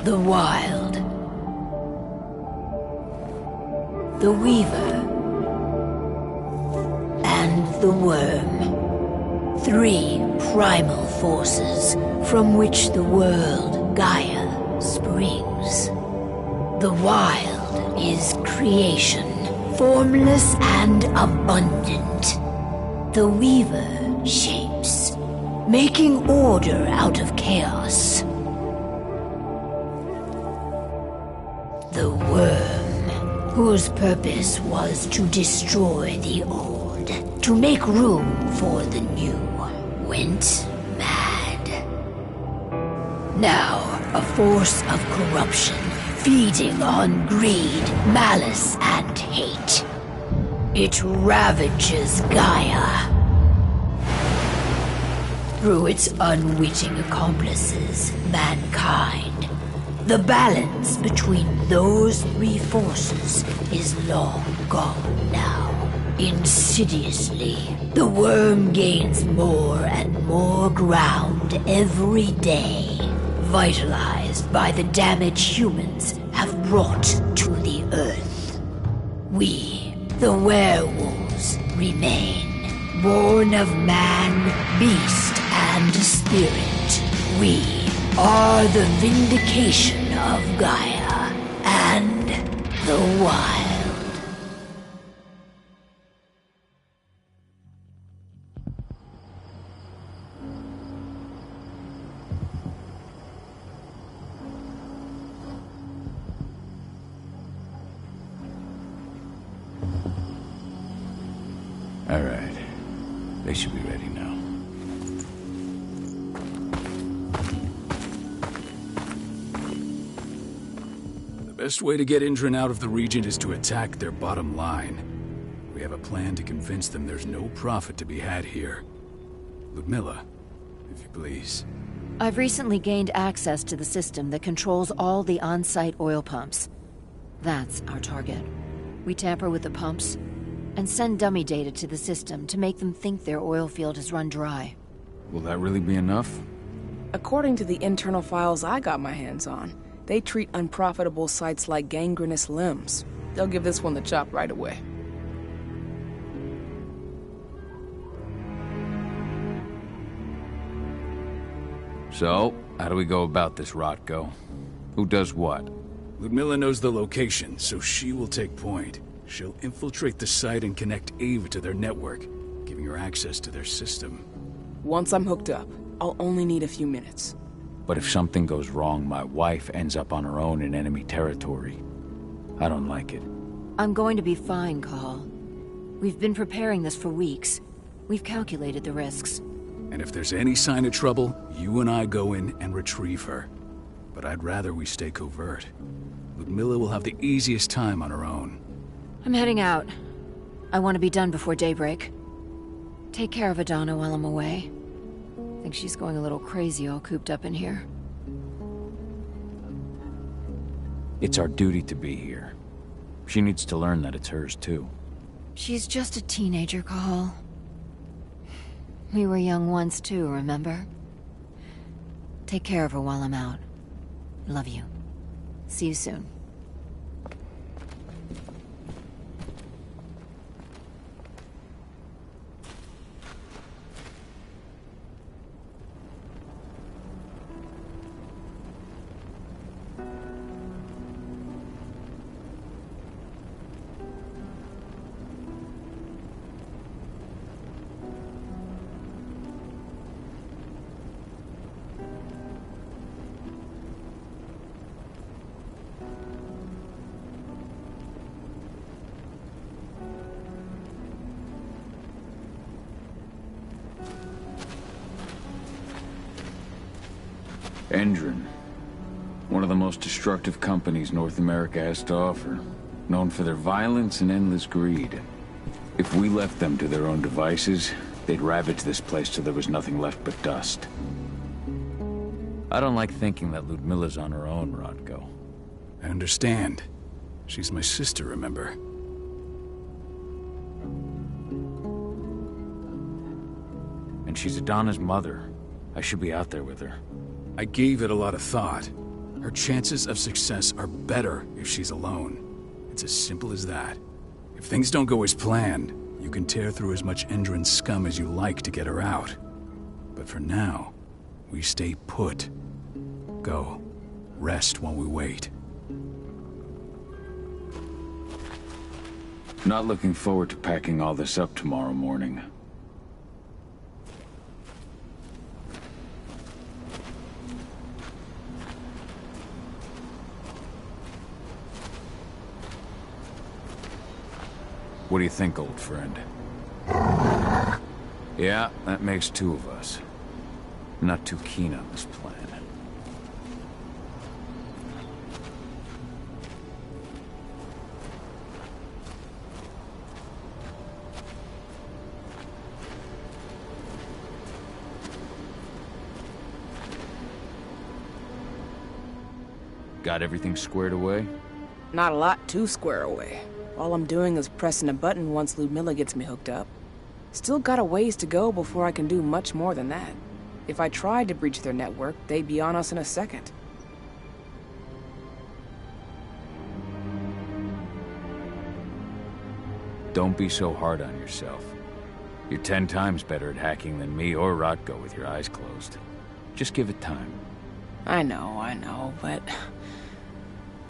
The Wild, the Weaver, and the Worm. Three primal forces from which the world Gaia springs. The Wild is creation, formless and abundant. The Weaver shapes, making order out of chaos. The Worm, whose purpose was to destroy the old, to make room for the new, went mad. Now, a force of corruption, feeding on greed, malice, and hate. It ravages Gaia. Through its unwitting accomplices, mankind, the balance between those three forces is long gone now. Insidiously, the Worm gains more and more ground every day, vitalized by the damage humans have brought to the Earth. We, the werewolves, remain, born of man, beast, and spirit. We are the vindication of Gaia and the Wild. They should be ready now. The best way to get Indran out of the region is to attack their bottom line. We have a plan to convince them there's no profit to be had here. Ludmilla, if you please. I've recently gained access to the system that controls all the on-site oil pumps. That's our target. We tamper with the pumps and send dummy data to the system to make them think their oil field has run dry. Will that really be enough? According to the internal files I got my hands on, they treat unprofitable sites like gangrenous limbs. They'll give this one the chop right away. So, how do we go about this, Rotko? Who does what? Ludmilla knows the location, so she will take point. She'll infiltrate the site and connect Ava to their network, giving her access to their system. Once I'm hooked up, I'll only need a few minutes. But if something goes wrong, my wife ends up on her own in enemy territory. I don't like it. I'm going to be fine, Call. We've been preparing this for weeks. We've calculated the risks. And if there's any sign of trouble, you and I go in and retrieve her. But I'd rather we stay covert. Ludmilla will have the easiest time on her own. I'm heading out. I want to be done before daybreak. Take care of Adana while I'm away. I think she's going a little crazy all cooped up in here. It's our duty to be here. She needs to learn that it's hers too. She's just a teenager, Call. We were young once too, remember? Take care of her while I'm out. Love you. See you soon. Endron. One of the most destructive companies North America has to offer. Known for their violence and endless greed. If we left them to their own devices, they'd ravage this place till there was nothing left but dust. I don't like thinking that Ludmilla's on her own, Rotko. I understand. She's my sister, remember? And she's Adana's mother. I should be out there with her. I gave it a lot of thought. Her chances of success are better if she's alone. It's as simple as that. If things don't go as planned, you can tear through as much Endron scum as you like to get her out. But for now, we stay put. Go. Rest while we wait. Not looking forward to packing all this up tomorrow morning. What do you think, old friend? Yeah, that makes two of us. Not too keen on this plan. Got everything squared away? Not a lot to square away. All I'm doing is pressing a button once Ludmilla gets me hooked up. Still got a ways to go before I can do much more than that. If I tried to breach their network, they'd be on us in a second. Don't be so hard on yourself. You're 10 times better at hacking than me or Rotko with your eyes closed. Just give it time. I know, but...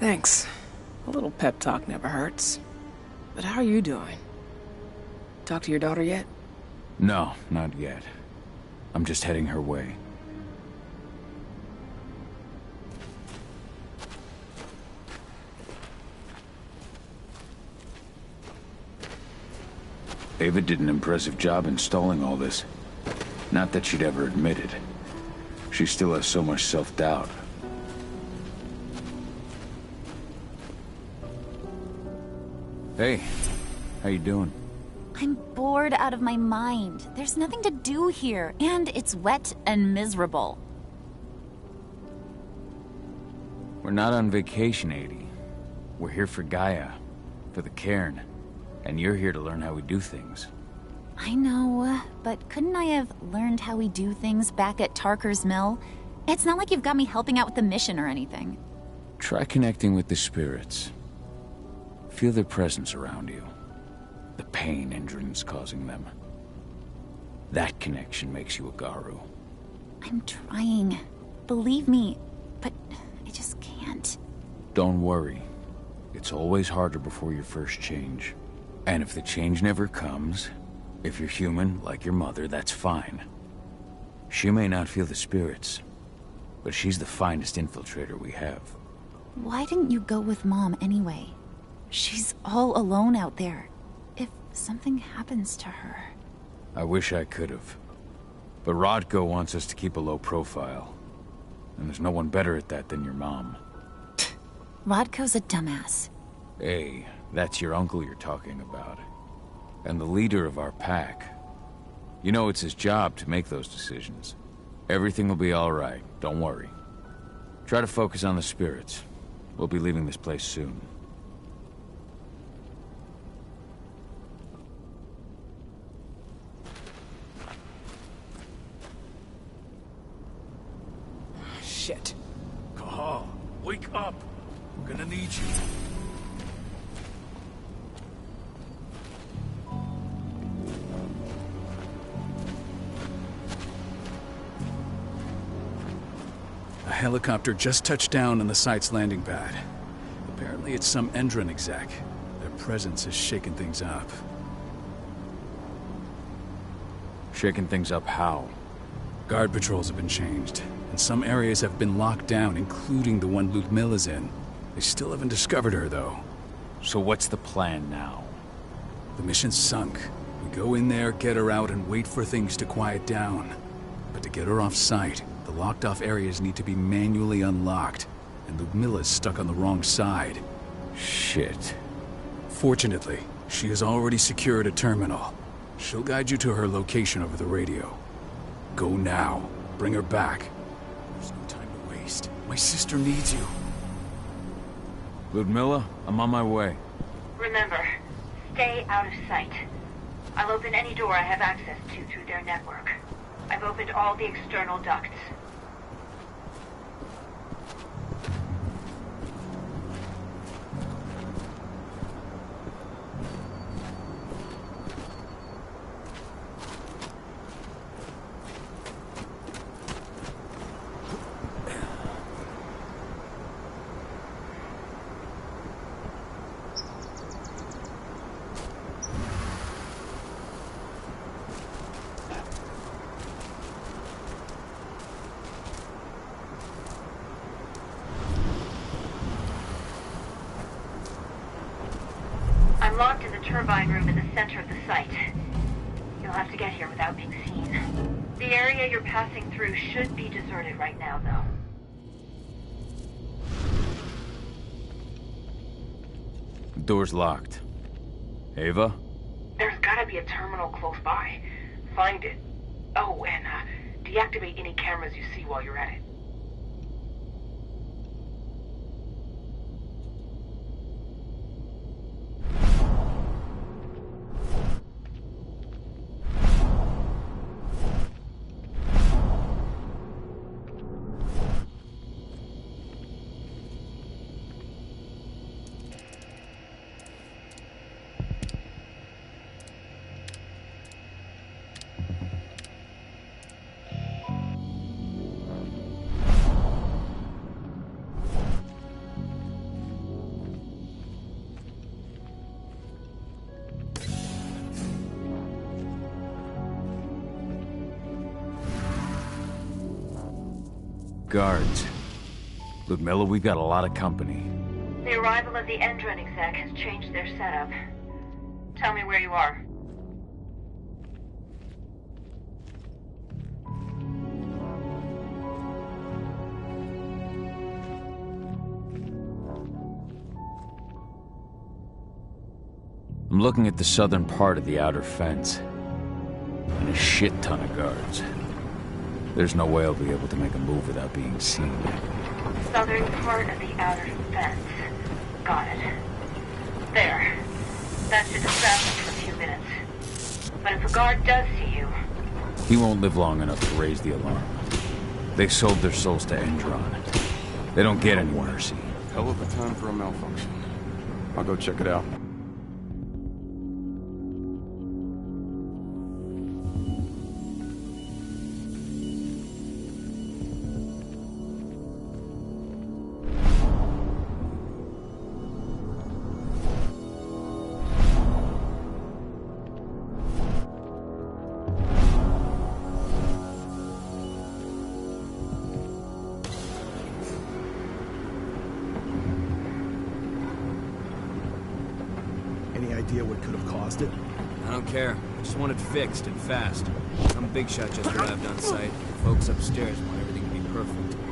Thanks. A little pep talk never hurts. But how are you doing? Talk to your daughter yet? No, not yet. I'm just heading her way. Ava did an impressive job installing all this. Not that she'd ever admit it. She still has so much self-doubt. Hey, how you doing? I'm bored out of my mind. There's nothing to do here, and it's wet and miserable. We're not on vacation, Adie. We're here for Gaia, for the cairn, and you're here to learn how we do things. I know, but couldn't I have learned how we do things back at Tarker's Mill? It's not like you've got me helping out with the mission or anything. Try connecting with the spirits. Feel their presence around you. The pain Indran's causing them. That connection makes you a Garu. I'm trying. Believe me, but I just can't. Don't worry. It's always harder before your first change. And if the change never comes, if you're human, like your mother, that's fine. She may not feel the spirits, but she's the finest infiltrator we have. Why didn't you go with Mom anyway? She's all alone out there. If something happens to her... I wish I could have. But Rodko wants us to keep a low profile. And there's no one better at that than your mom. Rodko's a dumbass. Hey, that's your uncle you're talking about. And the leader of our pack. You know it's his job to make those decisions. Everything will be all right, don't worry. Try to focus on the spirits. We'll be leaving this place soon. Shit. Cahal, wake up. We're gonna need you. A helicopter just touched down on the site's landing pad. Apparently it's some Endron exec. Their presence has shaken things up. Shaking things up how? Guard patrols have been changed, and some areas have been locked down, including the one Ludmilla's in. They still haven't discovered her, though. So what's the plan now? The mission's sunk. We go in there, get her out, and wait for things to quiet down. But to get her off-site, the locked-off areas need to be manually unlocked, and Ludmilla's stuck on the wrong side. Shit. Fortunately, she has already secured a terminal. She'll guide you to her location over the radio. Go now. Bring her back. There's no time to waste. My sister needs you. Ludmilla, I'm on my way. Remember, stay out of sight. I'll open any door I have access to through their network. I've opened all the external ducts. I'm locked in the turbine room in the center of the site. You'll have to get here without being seen. The area you're passing through should be deserted right now, though. The door's locked. Ava? There's gotta be a terminal close by. Find it. Oh, and deactivate any cameras you see while you're at it. Guards. Ludmilla, we've got a lot of company. The arrival of the Endron exec has changed their setup. Tell me where you are. I'm looking at the southern part of the outer fence. And a shit ton of guards. There's no way I'll be able to make a move without being seen. Southern part of the outer fence. Got it. There. That should distract him for a few minutes. But if a guard does see you... He won't live long enough to raise the alarm. They sold their souls to Endron. They don't get any mercy. Hell of a time for a malfunction. I'll go check it out. Any idea what could have caused it? I don't care. I just want it fixed and fast. Some big shot just arrived on site. Folks upstairs want everything to be perfect.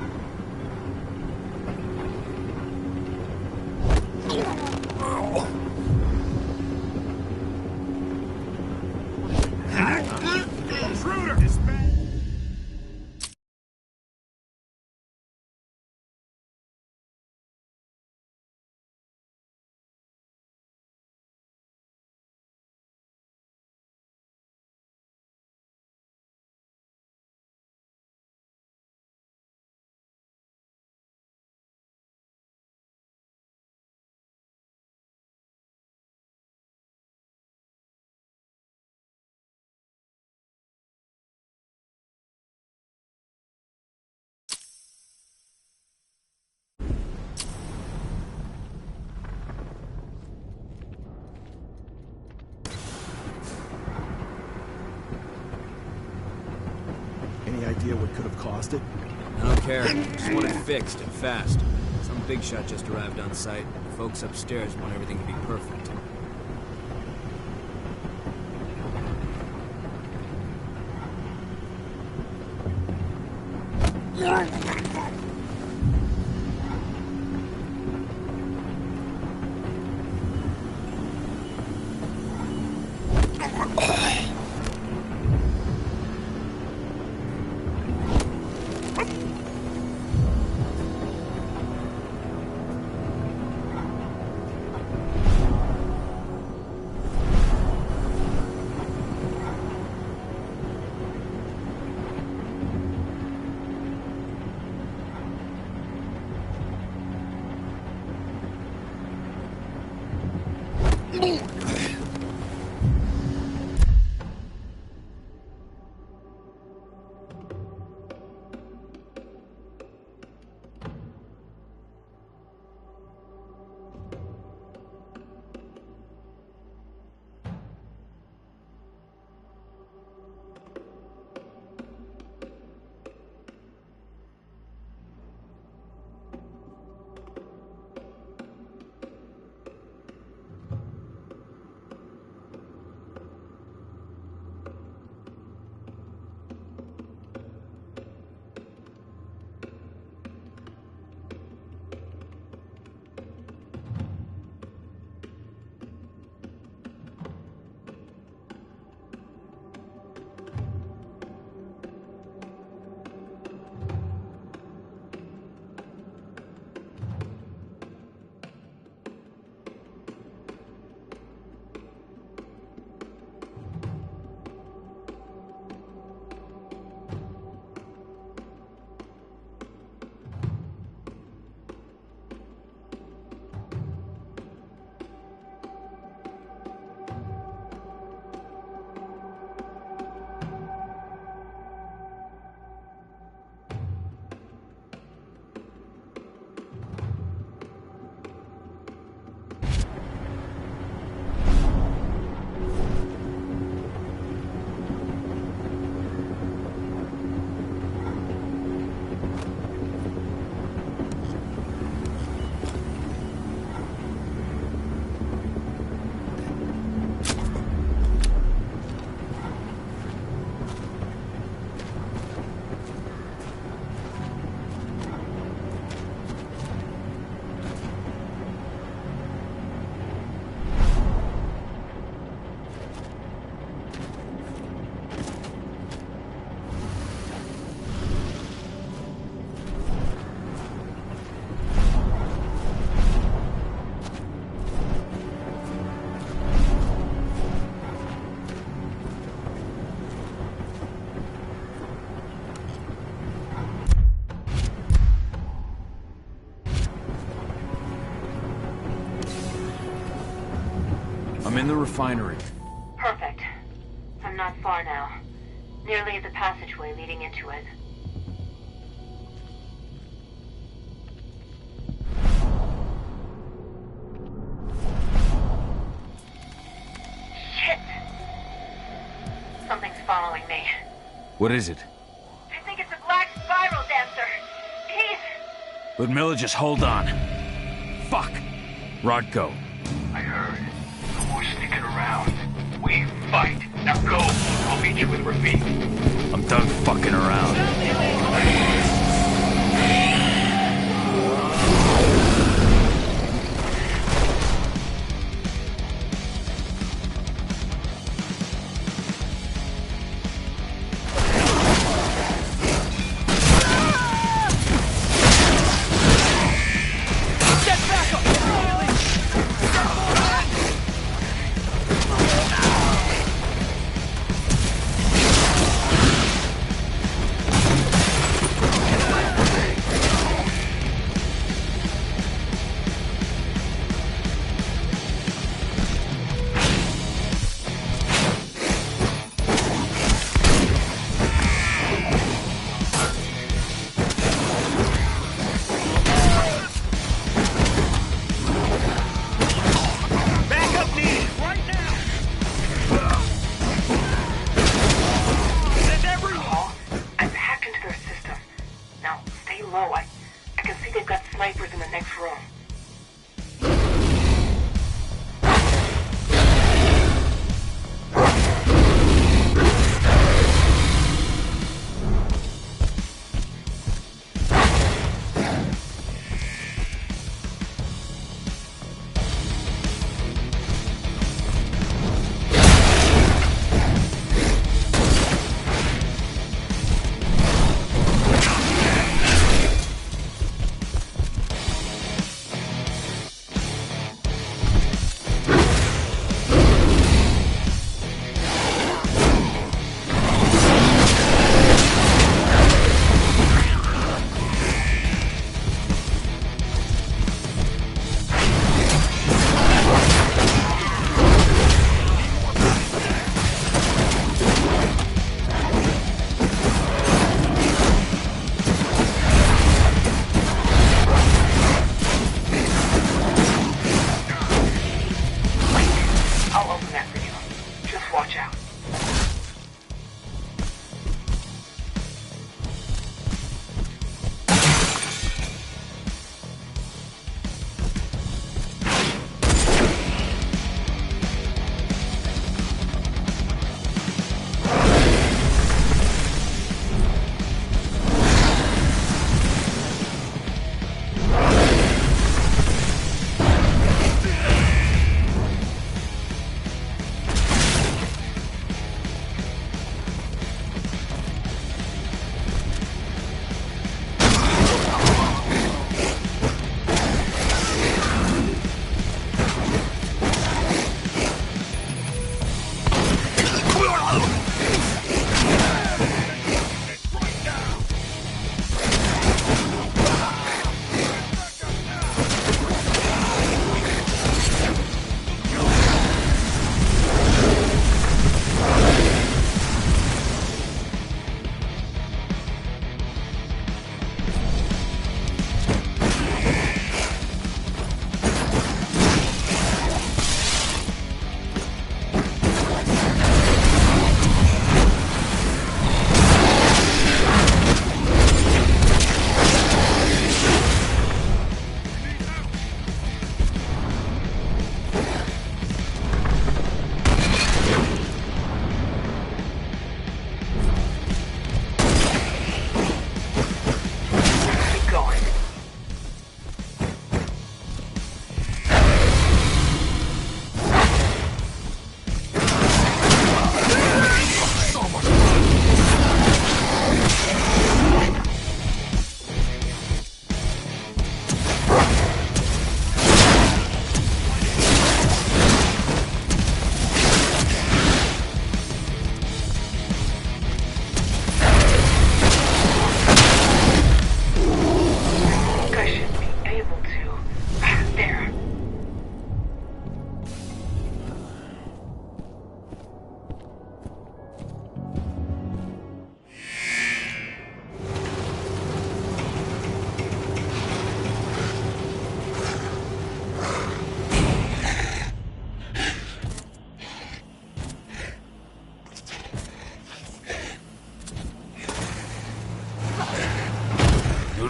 Any idea what could have caused it? I don't care. I just want it fixed and fast. Some big shot just arrived on site. Folks upstairs want everything to be perfect. the refinery. Perfect. I'm not far now. Nearly at the passageway leading into it. Shit! Something's following me. What is it? I think it's a black spiral dancer. He's... Ludmilla, just hold on. Fuck! Rodko. I heard. No more sneaking around. We fight. Now go. I'll meet you with Rafik. I'm done fucking around.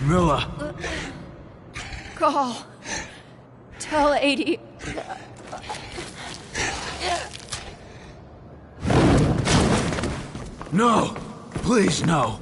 Ludmilla! Call. Tell 80. No! Please, no!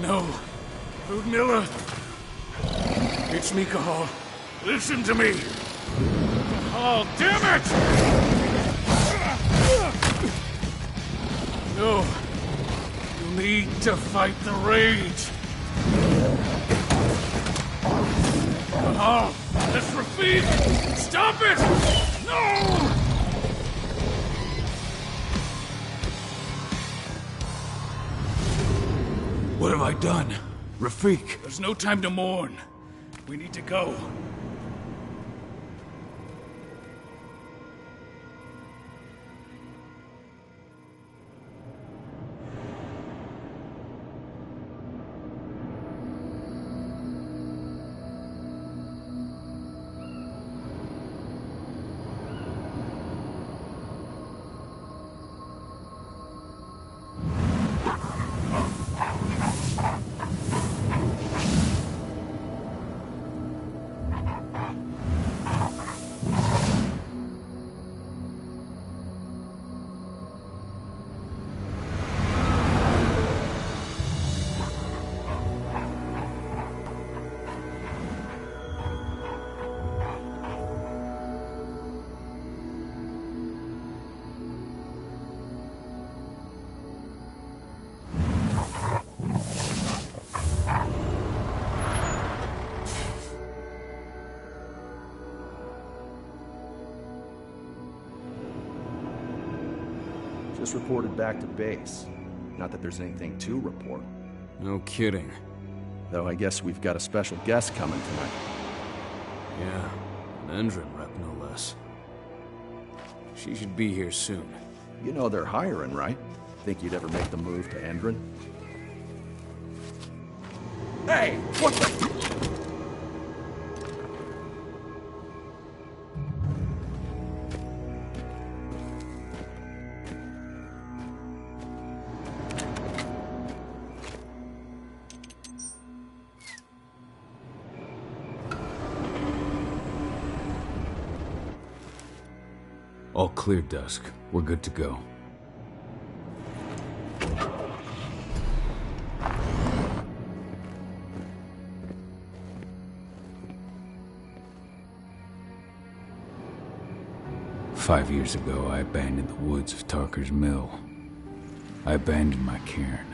No. Ludmilla. It's me, Cahal. Listen to me. Oh, damn it! No. You need to fight the rage. Cahal, this Rafik! Stop it! No! What have I done? Rafik! There's no time to mourn. We need to go. Just reported back to base. Not that there's anything to report. No kidding. Though I guess we've got a special guest coming tonight. Yeah, an Endron rep, no less. She should be here soon. You know they're hiring, right? Think you'd ever make the move to Endron? Hey! What the... All clear, Dusk. We're good to go. "5 years ago, I abandoned the woods of Tarker's Mill. I abandoned my cairn.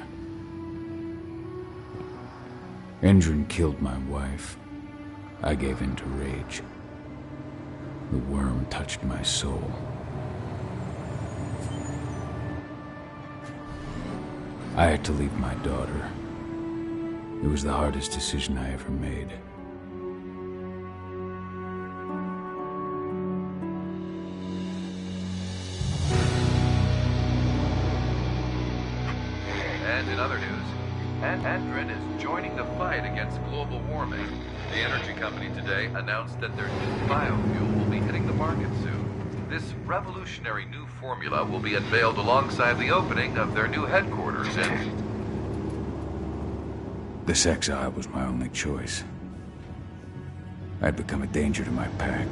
Endron killed my wife. I gave in to rage. The worm touched my soul. I had to leave my daughter. It was the hardest decision I ever made. And in other news, Andrin is joining the fight against global warming. The energy company today announced that their new biofuel will be hitting the market soon. This revolutionary new formula will be unveiled alongside the opening of their new headquarters in... This exile was my only choice. I'd become a danger to my pack.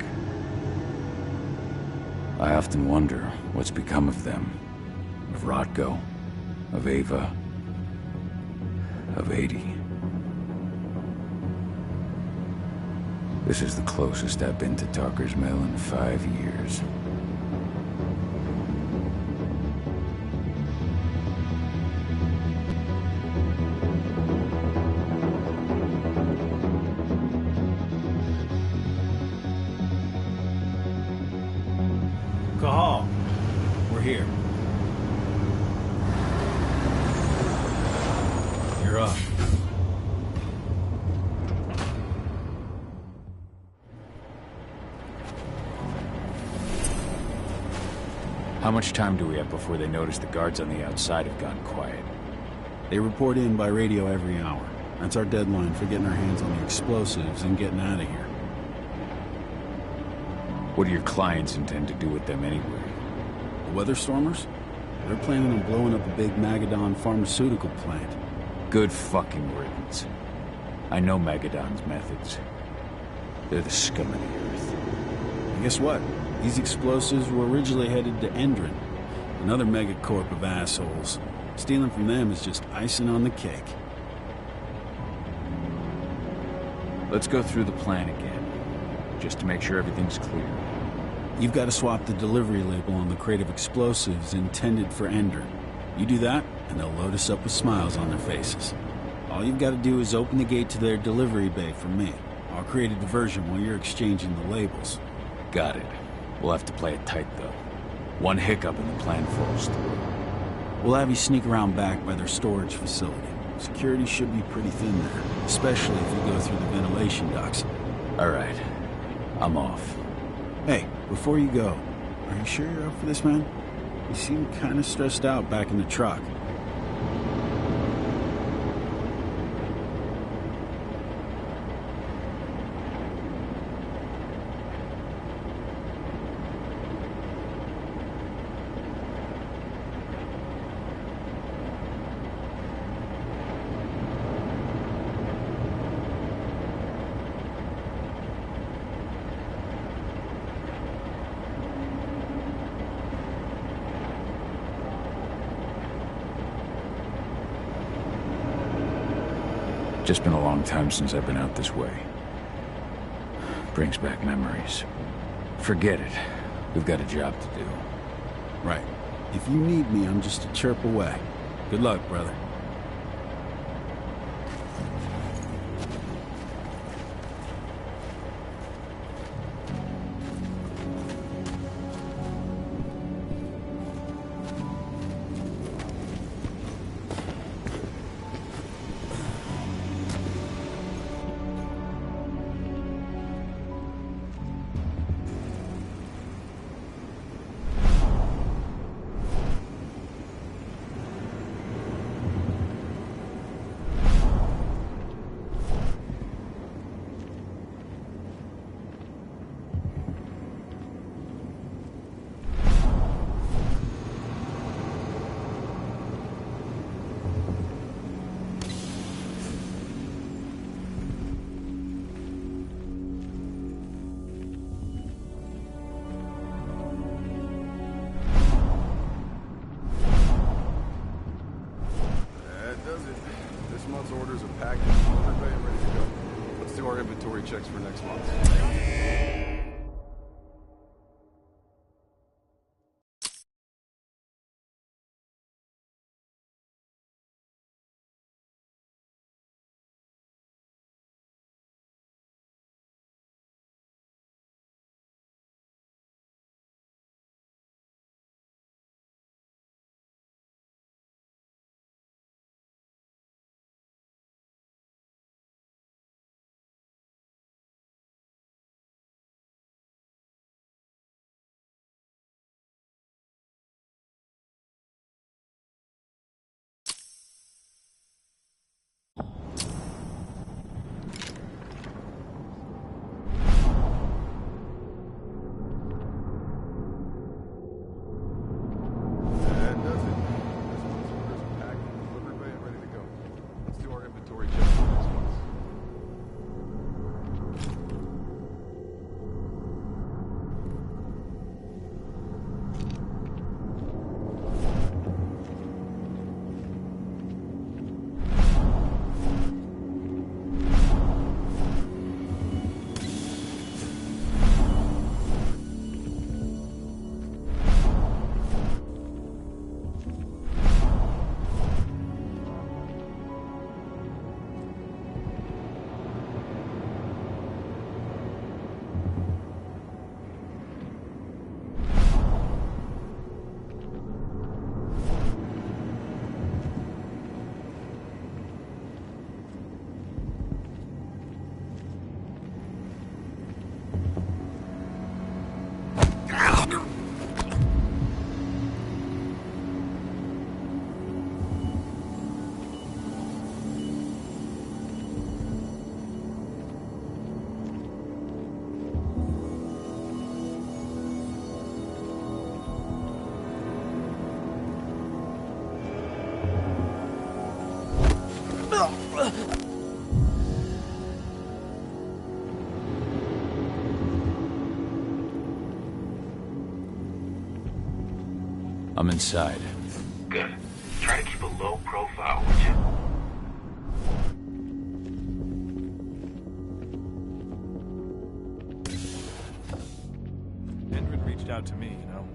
I often wonder what's become of them. Of Rotko, of Ava, of 80. This is the closest I've been to Tarker's Mill in 5 years. Cahal, we're here. You're up. How much time do we have before they notice the guards on the outside have gone quiet? They report in by radio every hour. That's our deadline for getting our hands on the explosives and getting out of here. What do your clients intend to do with them anyway? The Weatherstormers? They're planning on blowing up a big Magadan pharmaceutical plant. Good fucking riddance. I know Magadan's methods. They're the scum of the earth. And guess what? These explosives were originally headed to Endrin, another megacorp of assholes. Stealing from them is just icing on the cake. Let's go through the plan again, just to make sure everything's clear. You've got to swap the delivery label on the crate of explosives intended for Endrin. You do that, and they'll load us up with smiles on their faces. All you've got to do is open the gate to their delivery bay for me. I'll create a diversion while you're exchanging the labels. Got it. We'll have to play it tight, though. One hiccup and the plan falls through. We'll have you sneak around back by their storage facility. Security should be pretty thin there, especially if you go through the ventilation ducts. All right. I'm off. Hey, before you go, are you sure you're up for this, man? You seem kind of stressed out back in the truck. Just been a long time since I've been out this way. Brings back memories. Forget it. We've got a job to do. Right. If you need me, I'm just a chirp away. Good luck, brother. Orders are packed and delivered and ready to go. Let's do our inventory checks for next month. I'm inside. Good. Try to keep a low profile, would you? Endrin reached out to me, you know.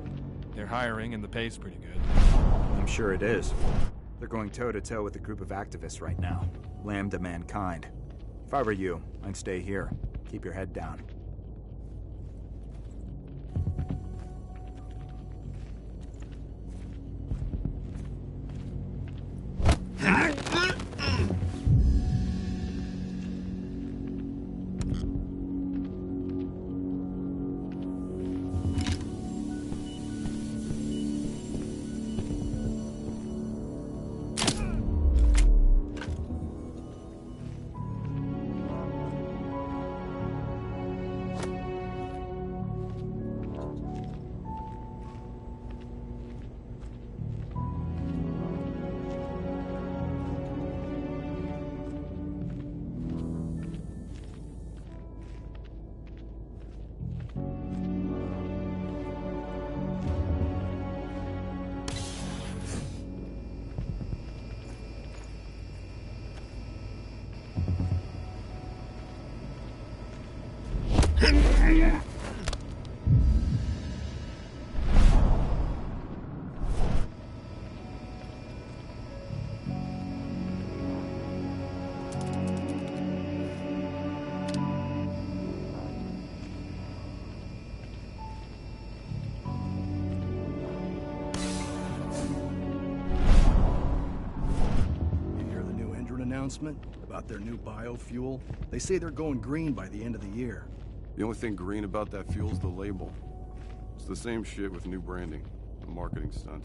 They're hiring and the pay's pretty good. I'm sure it is. They're going toe-to-toe with a group of activists right now. Lambda Mankind. If I were you, I'd stay here. Keep your head down. Announcement about their new biofuel. They say they're going green by the end of the year. The only thing green about that fuel's the label. It's the same shit with new branding. A marketing stunt.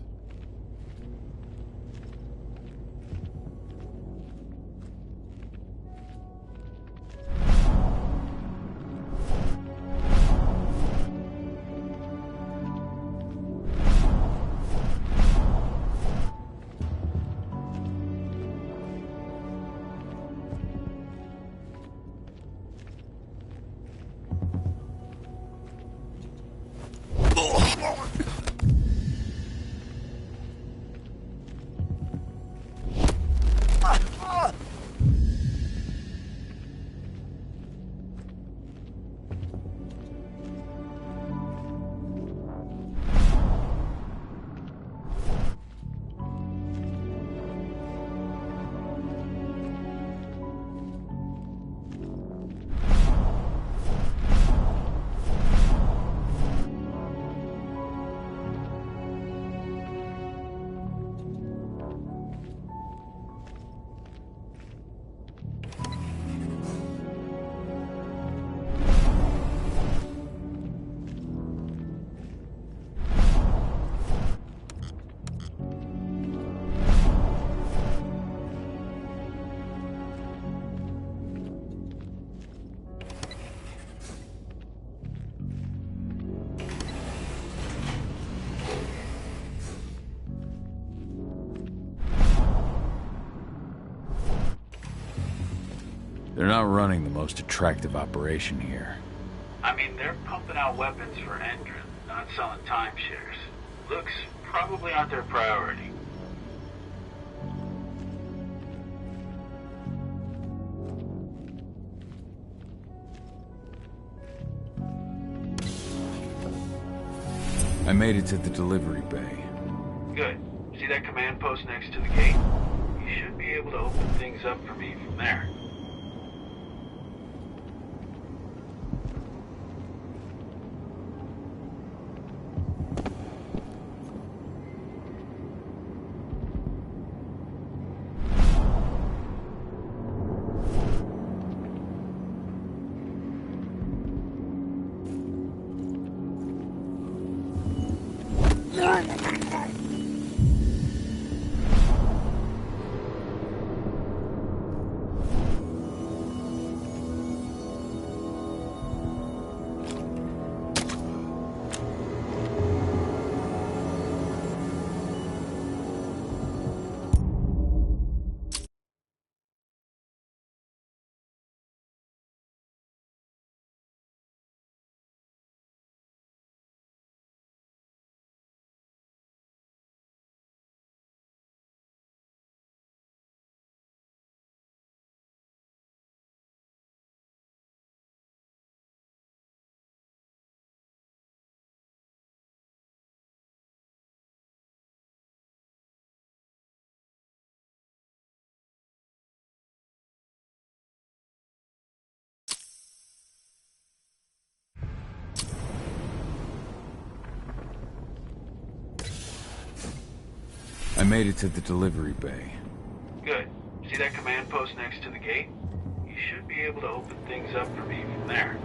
They're not running the most attractive operation here. I mean, they're pumping out weapons for Endrin, not selling timeshares. Looks probably aren't their priority. I made it to the delivery bay. Good. See that command post next to the gate? You should be able to open things up for me from there. I made it to the delivery bay. Good. See that command post next to the gate? You should be able to open things up for me from there.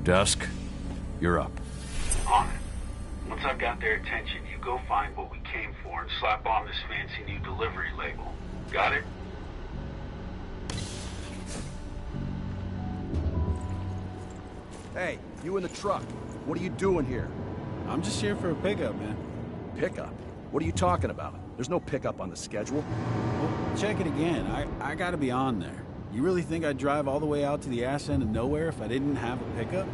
Dusk, you're up. On it. Once I've got their attention, you go find what we came for and slap on this fancy new delivery label. Got it? Hey, you in the truck. What are you doing here? I'm just here for a pickup, man. Pickup? What are you talking about? There's no pickup on the schedule. Well, check it again. I gotta be on there. You really think I'd drive all the way out to the ass end of nowhere if I didn't have a pickup?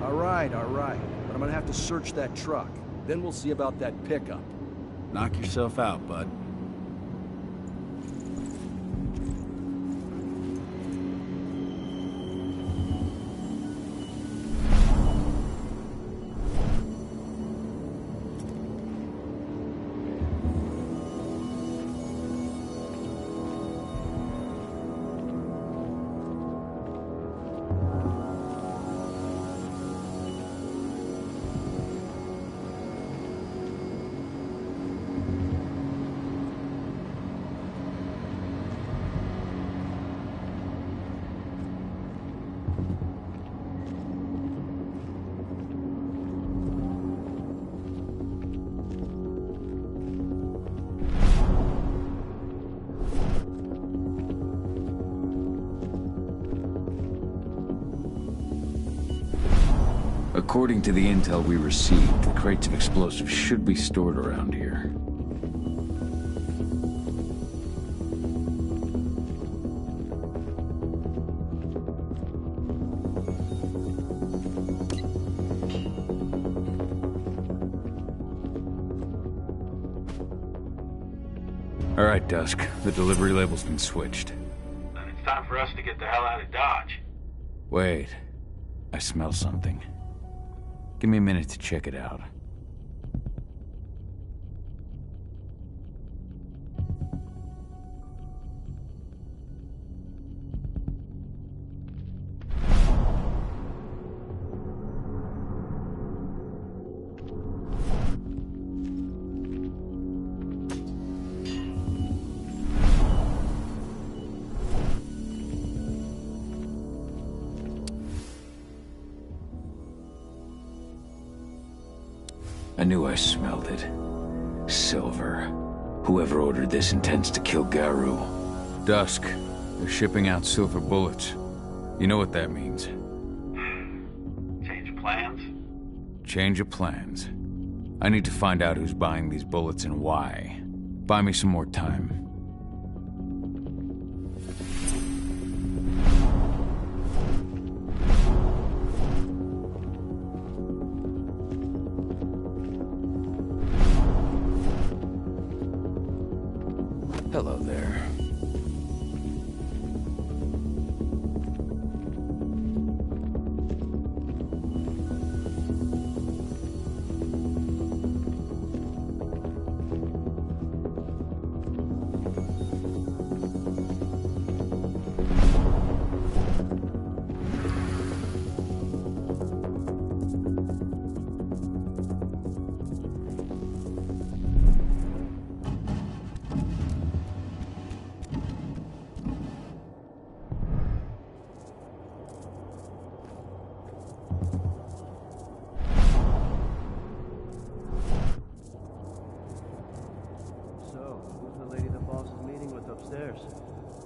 All right. But I'm gonna have to search that truck. Then we'll see about that pickup. Knock yourself out, bud. According to the intel we received, the crates of explosives should be stored around here. All right, Dusk. The delivery label's been switched. Then it's time for us to get the hell out of Dodge. Wait. I smell something. Give me a minute to check it out. knew I smelled it. Silver. Whoever ordered this intends to kill Garu. Dusk. They're shipping out silver bullets. You know what that means. Change of plans? Change of plans. I need to find out who's buying these bullets and why. Buy me some more time. Hello there.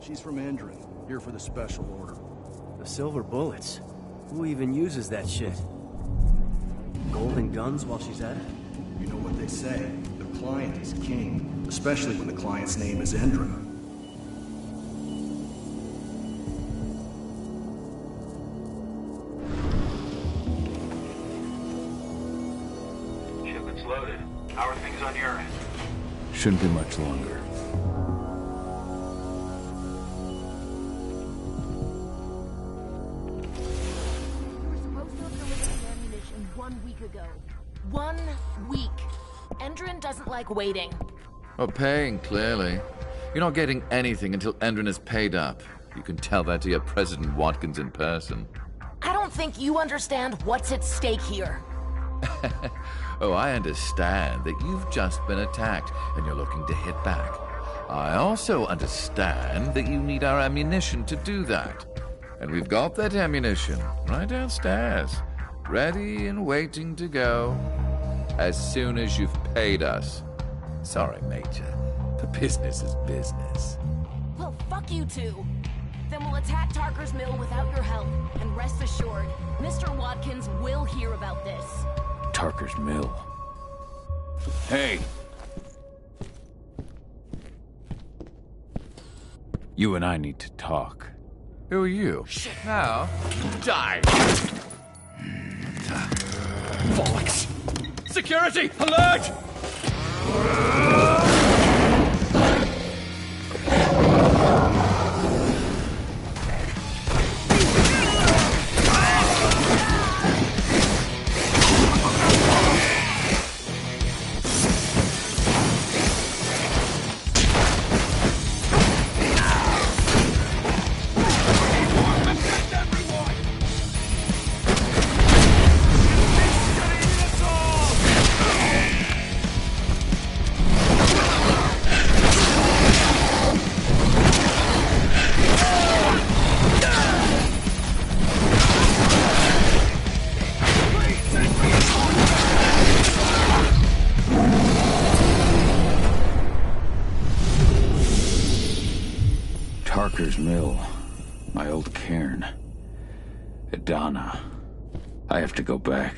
She's from Endron, here for the special order. The silver bullets? Who even uses that shit? Golden guns while she's at it? You know what they say, the client is king, especially when the client's name is Endron. Shipment's loaded. How are things on your end? Shouldn't be much longer. Ago. 1 week. Endron doesn't like waiting. Oh, paying, clearly. You're not getting anything until Endron is paid up. You can tell that to your President Watkins in person. I don't think you understand what's at stake here. Oh, I understand that you've just been attacked and you're looking to hit back. I also understand that you need our ammunition to do that. And we've got that ammunition right downstairs. Ready and waiting to go as soon as you've paid us. Sorry, Major, but business is business. Well, fuck you two. Then we'll attack Tarker's Mill without your help. And rest assured, Mr. Watkins will hear about this. Tarker's Mill. Hey! You and I need to talk. Who are you? Shit. Now, die! Bollocks! Security! Alert! Tarker's Mill. My old cairn. Adana. I have to go back.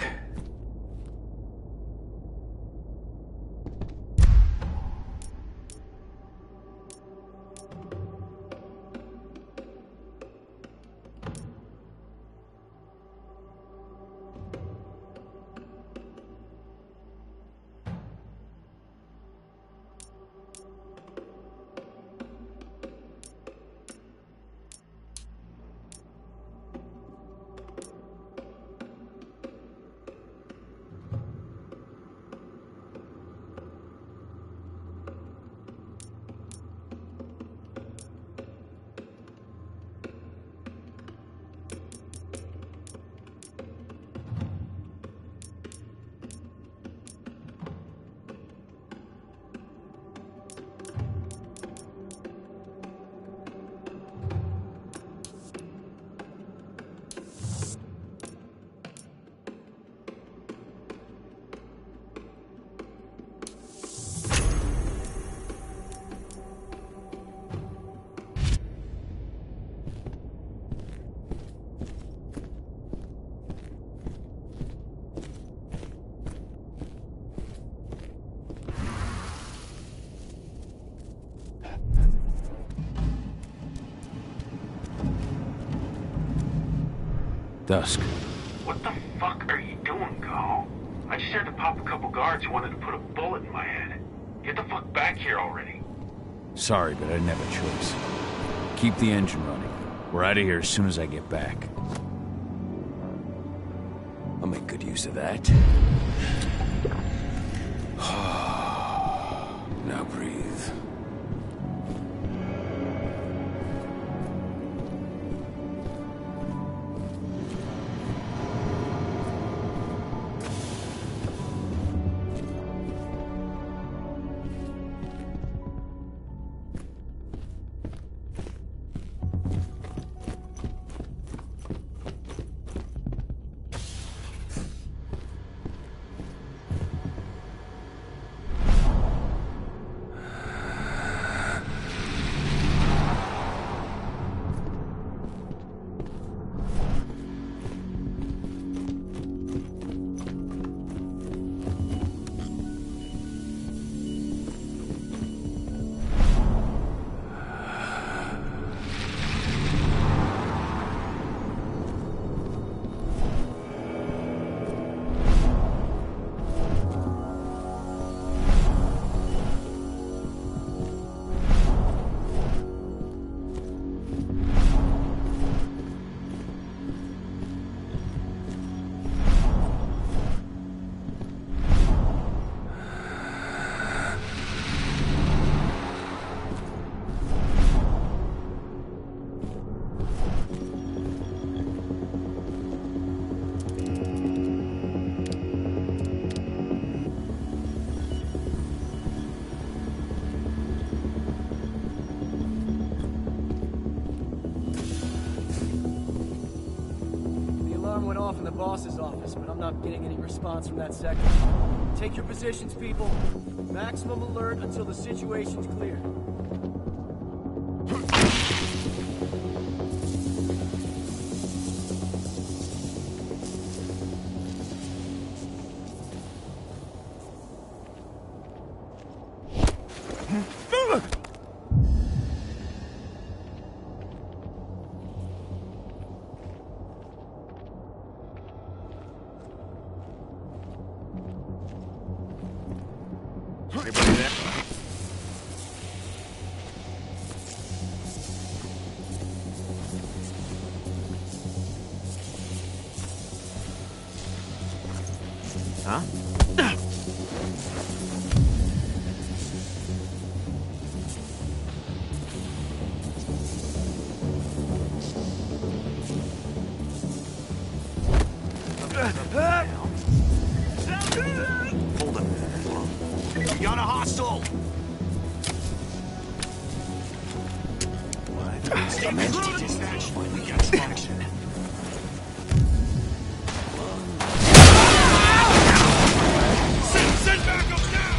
Dusk. What the fuck are you doing, Carl? I just had to pop a couple guards who wanted to put a bullet in my head. Get the fuck back here already. Sorry, but I didn't have a choice. Keep the engine running. We're out of here as soon as I get back. I'll make good use of that. Now breathe. Went off in the boss's office, but I'm not getting any response from that sector. Take your positions, people. Maximum alert until the situation's clear. Anybody there? Huh? Hold him. We got a hostile! Some entity dispatch finally gets action. Send backup now!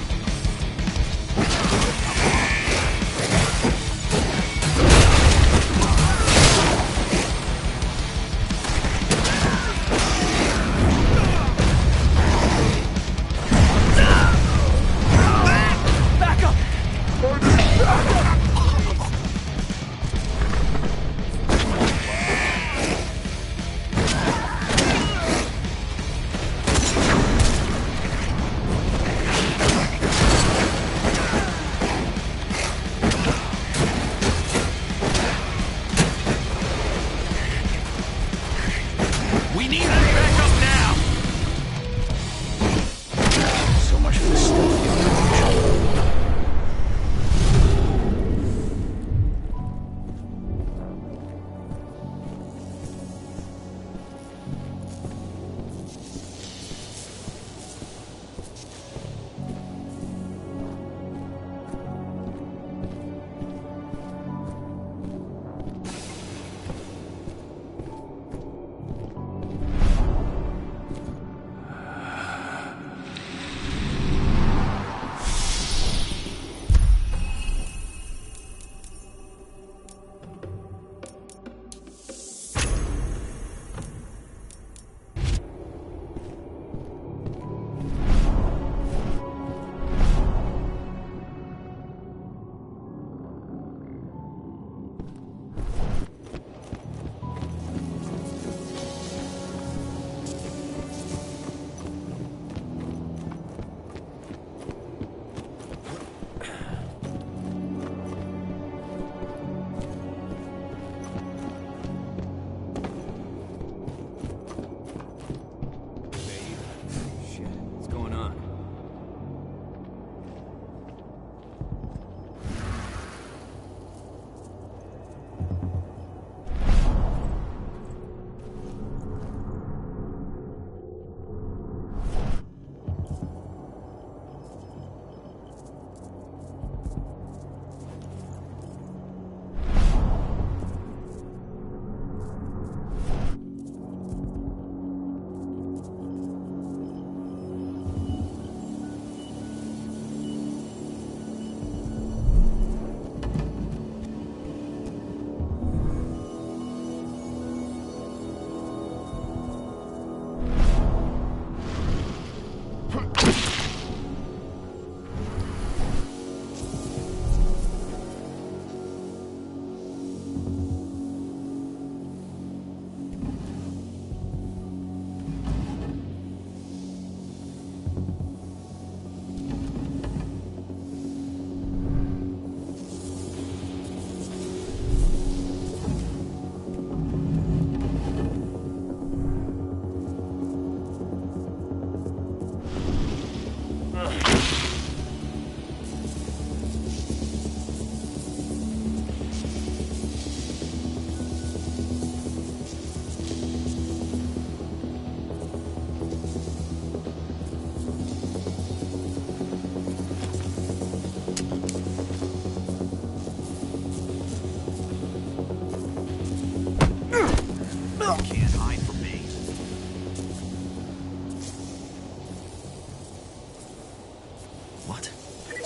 What?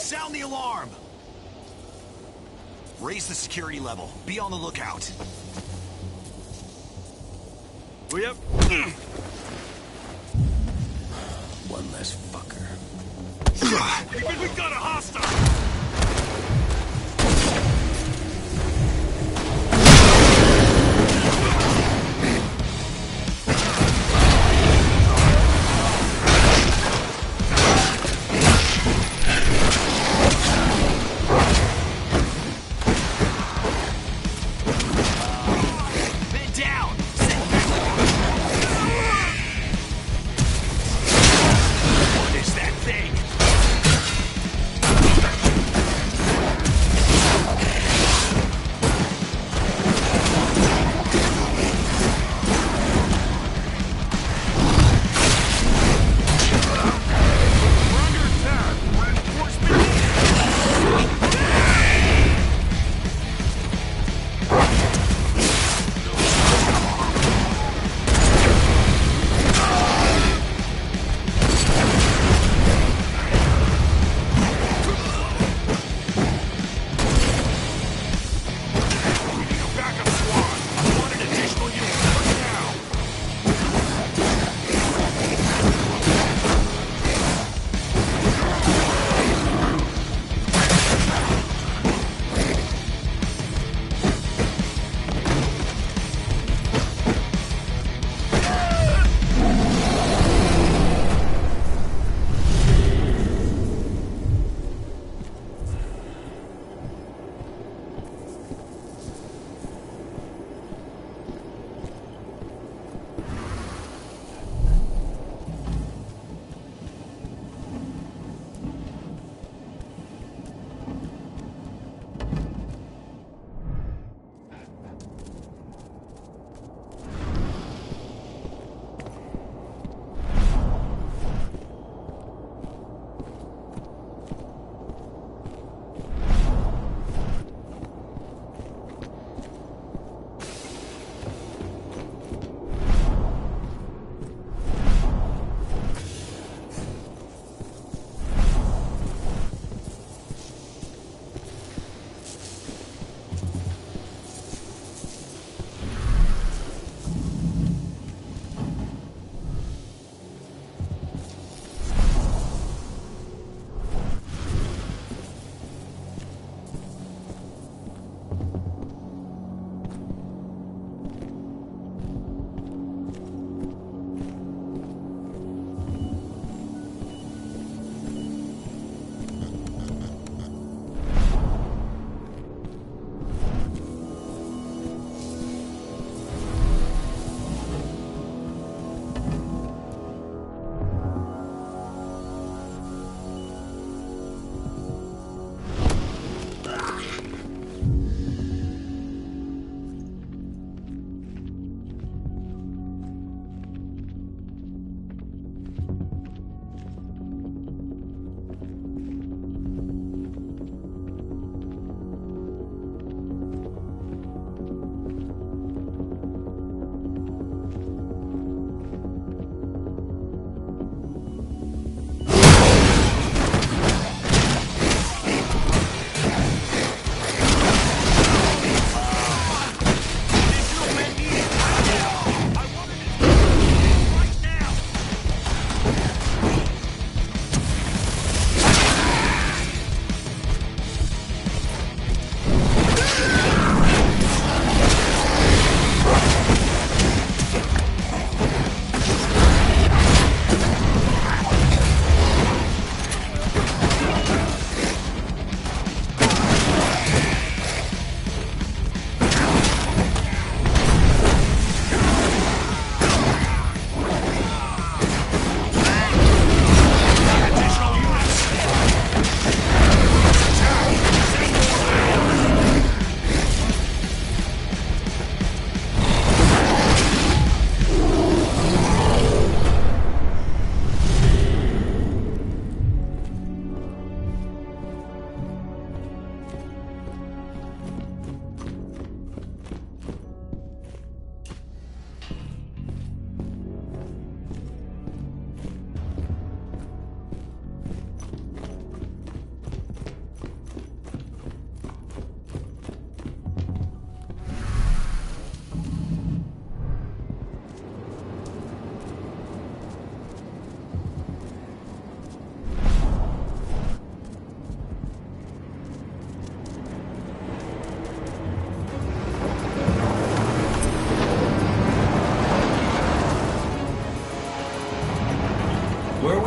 Sound the alarm! Raise the security level. Be on the lookout. Yep. One less fucker. We got a hostile!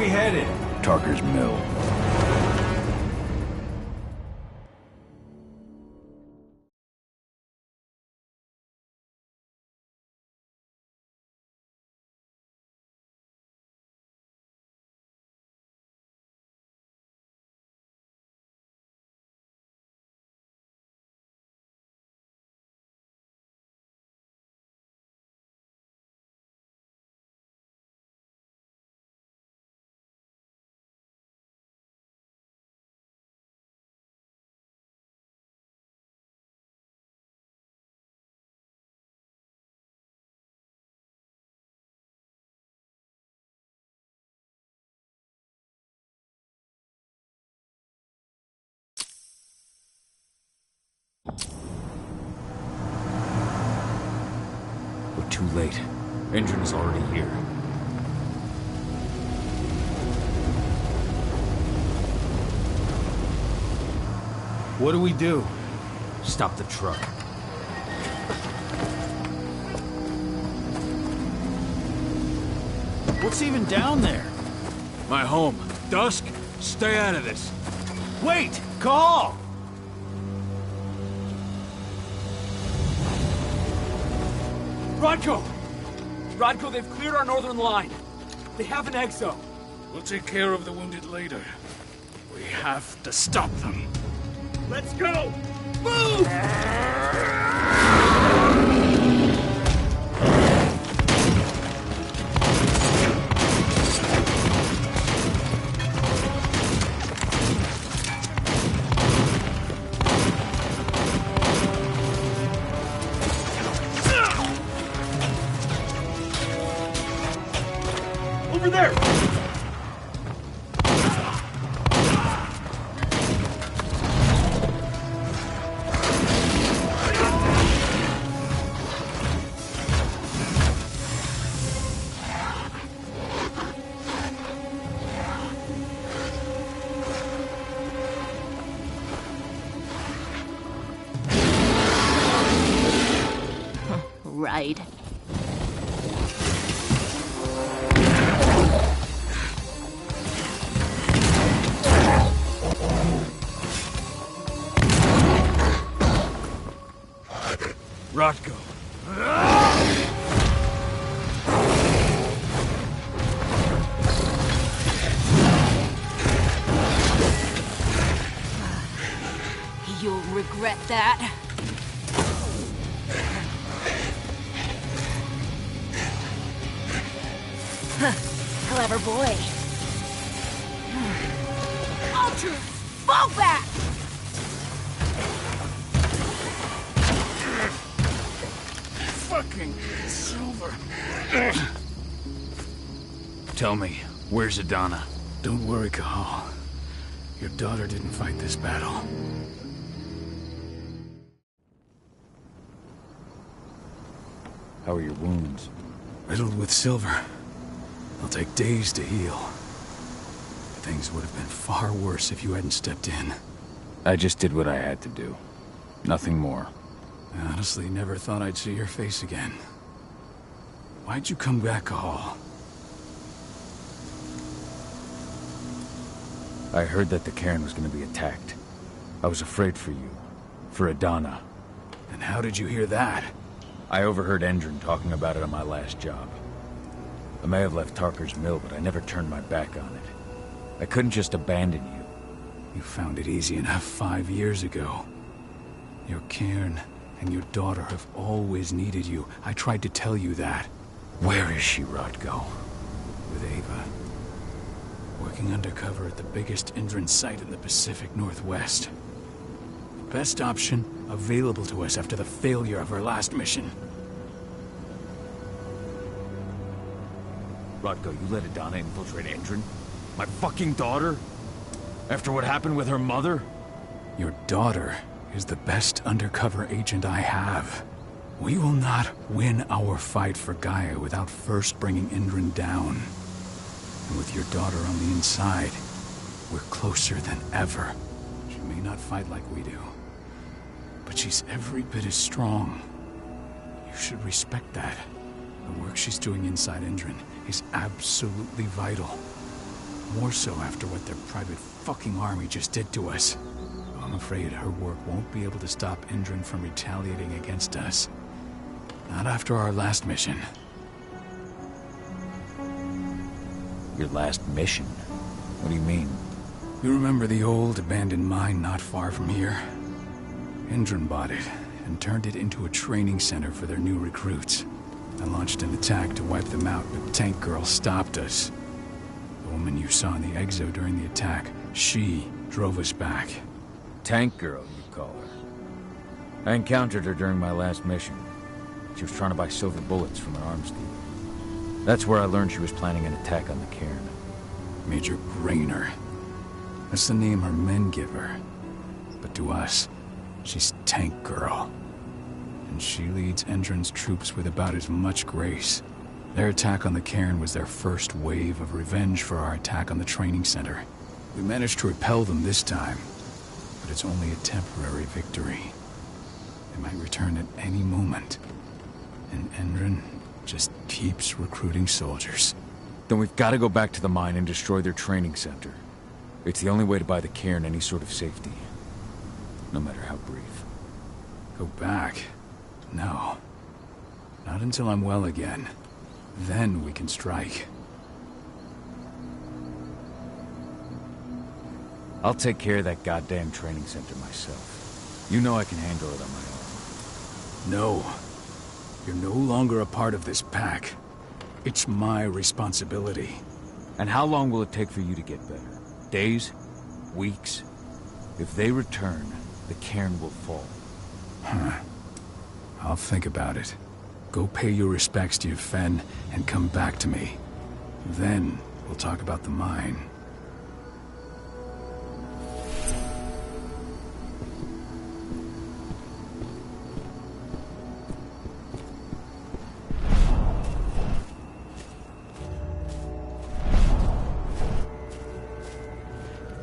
we headed? Tarker's Mill. We're too late. Engine is already here. What do we do? Stop the truck. What's even down there? My home. Dusk, stay out of this. Wait! Call! Rodko! Rodko, they've cleared our northern line. They have an exo. We'll take care of the wounded later. We have to stop them. Let's go! Move! Over there! Right. Rodko. You'll regret that. Clever boy. Ultra, fall back! Fucking Silver. Tell me, where's Adana? Don't worry, Cahal. Your daughter didn't fight this battle. How are your wounds? Riddled with silver. They'll take days to heal. Things would have been far worse if you hadn't stepped in. I just did what I had to do. Nothing more. I honestly never thought I'd see your face again. Why'd you come back, Cahal? I heard that the cairn was going to be attacked. I was afraid for you. For Adana. And how did you hear that? I overheard Endron talking about it on my last job. I may have left Tarker's Mill, but I never turned my back on it. I couldn't just abandon you. You found it easy enough 5 years ago. Your cairn and your daughter have always needed you. I tried to tell you that. Where is she, Rodko? With Ava. Working undercover at the biggest Endron site in the Pacific Northwest. The best option available to us after the failure of our last mission. Rodko, you let Adana infiltrate Endron? My fucking daughter? After what happened with her mother? Your daughter is the best undercover agent I have. We will not win our fight for Gaia without first bringing Endron down. And with your daughter on the inside, we're closer than ever. She may not fight like we do, but she's every bit as strong. You should respect that. The work she's doing inside Endron is absolutely vital. More so after what their private fucking army just did to us. I'm afraid her work won't be able to stop Indran from retaliating against us. Not after our last mission. Your last mission? What do you mean? You remember the old abandoned mine not far from here? Indran bought it and turned it into a training center for their new recruits. I launched an attack to wipe them out, but Tank Girl stopped us. The woman you saw in the exo during the attack, she drove us back. Tank Girl, you call her. I encountered her during my last mission. She was trying to buy silver bullets from an arms dealer. That's where I learned she was planning an attack on the cairn. Major Grainer. That's the name her men give her. But to us, she's Tank Girl. And she leads Endron's troops with about as much grace. Their attack on the cairn was their first wave of revenge for our attack on the training center. We managed to repel them this time, but it's only a temporary victory. They might return at any moment. And Endron just keeps recruiting soldiers. Then we've got to go back to the mine and destroy their training center. It's the only way to buy the cairn any sort of safety. No matter how brief. Go back? No. Not until I'm well again. Then we can strike. I'll take care of that goddamn training center myself. You know I can handle it on my own. No. You're no longer a part of this pack. It's my responsibility. And how long will it take for you to get better? Days? Weeks? If they return, the cairn will fall. Huh. I'll think about it. Go pay your respects to your Fen and come back to me. Then we'll talk about the mine.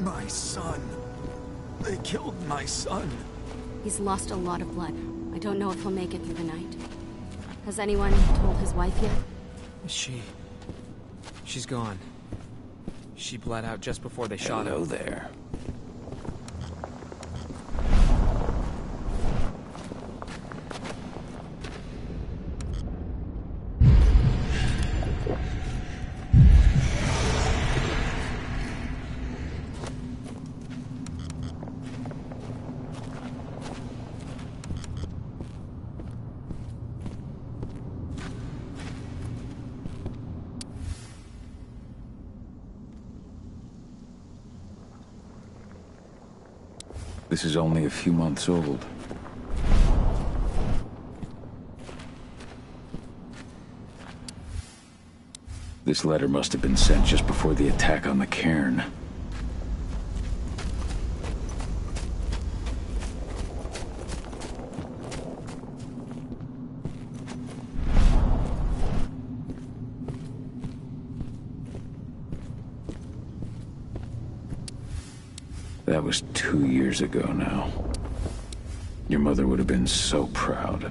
My son. They killed my son. He's lost a lot of blood. I don't know if he'll make it through the night. Has anyone told his wife yet? She's gone. She bled out just before they shot him. Hello there. This is only a few months old. This letter must have been sent just before the attack on the cairn. That was 2 years ago now. Your mother would have been so proud.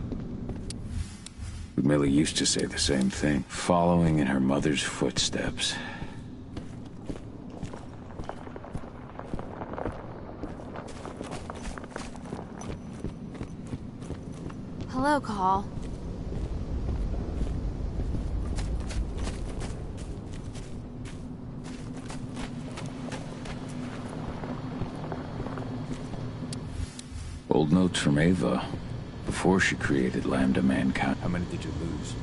Millie used to say the same thing, following in her mother's footsteps. Hello, Call. Old notes from Ava, before she created Lambda Mankind. How many did you lose?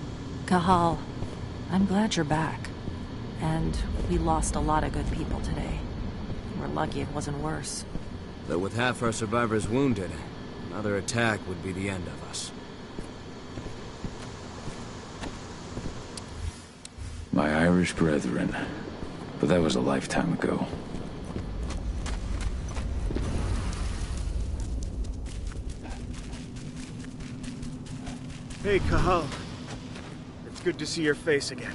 Cahal, I'm glad you're back. And we lost a lot of good people today. We're lucky it wasn't worse. Though with half our survivors wounded, another attack would be the end of us. My Irish brethren. But that was a lifetime ago. Hey, Cahal. It's good to see your face again.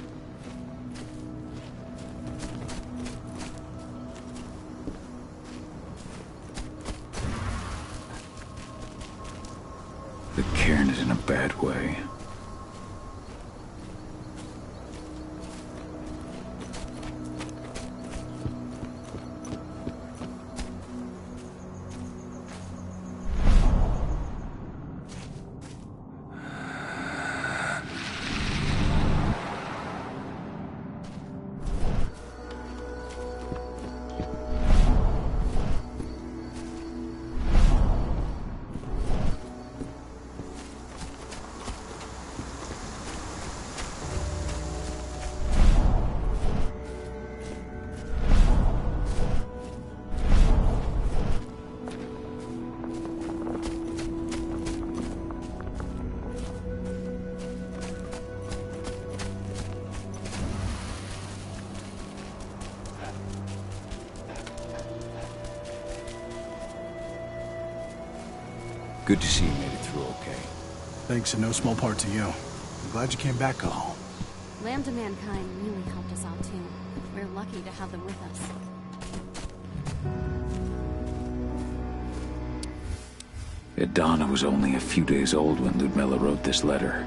The cairn is in a bad way. Good to see you made it through okay. Thanks in no small part to you. I'm glad you came back, ALLE. Lambda Mankind really helped us out too. We're lucky to have them with us. Donna was only a few days old when Ludmilla wrote this letter.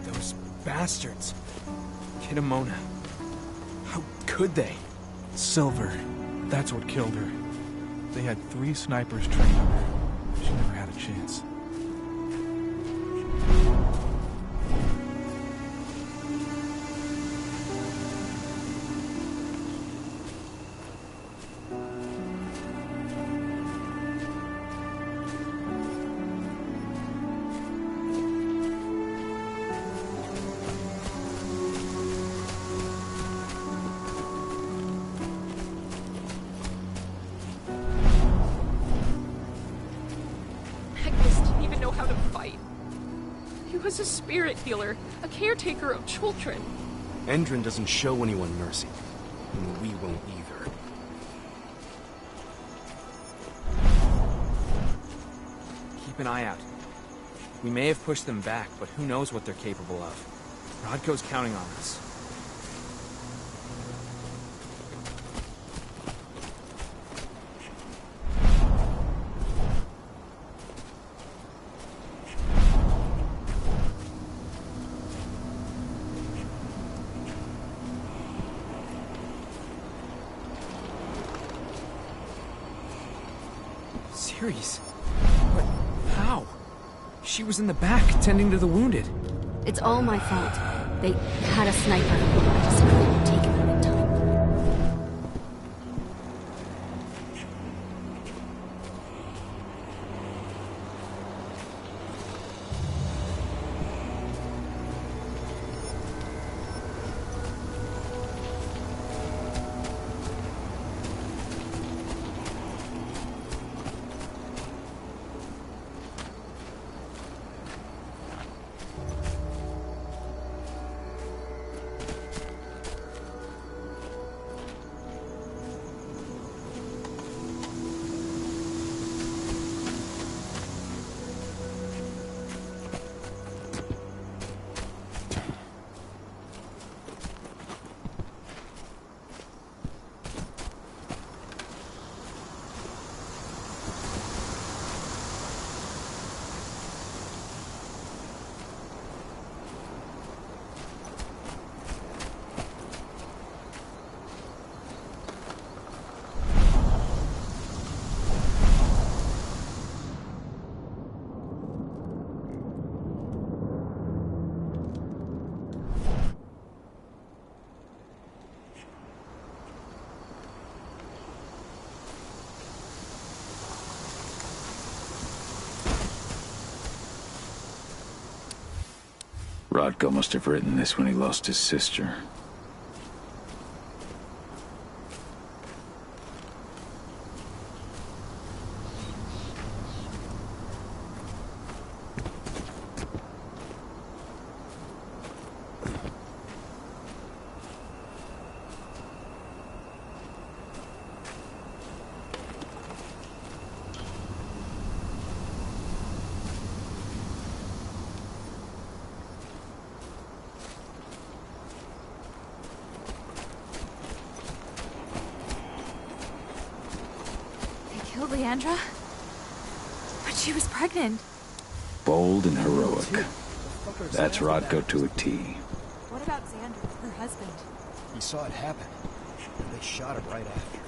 Those bastards. Kidamona. How could they? Silver. That's what killed her. They had 3 snipers trained on her. She never had a chance. was a spirit healer, a caretaker of children. Endrin doesn't show anyone mercy, and we won't either. Keep an eye out. We may have pushed them back, but who knows what they're capable of. Rodko's counting on us. Ceres? But how? She was in the back, tending to the wounded. It's all my fault. They had a sniper. I just couldn't take him out in time. Rodko must have written this when he lost his sister. Leandra? But she was pregnant. Bold and heroic. That's Rodko to a T. What about Xander, her husband? He saw it happen. They shot him right after.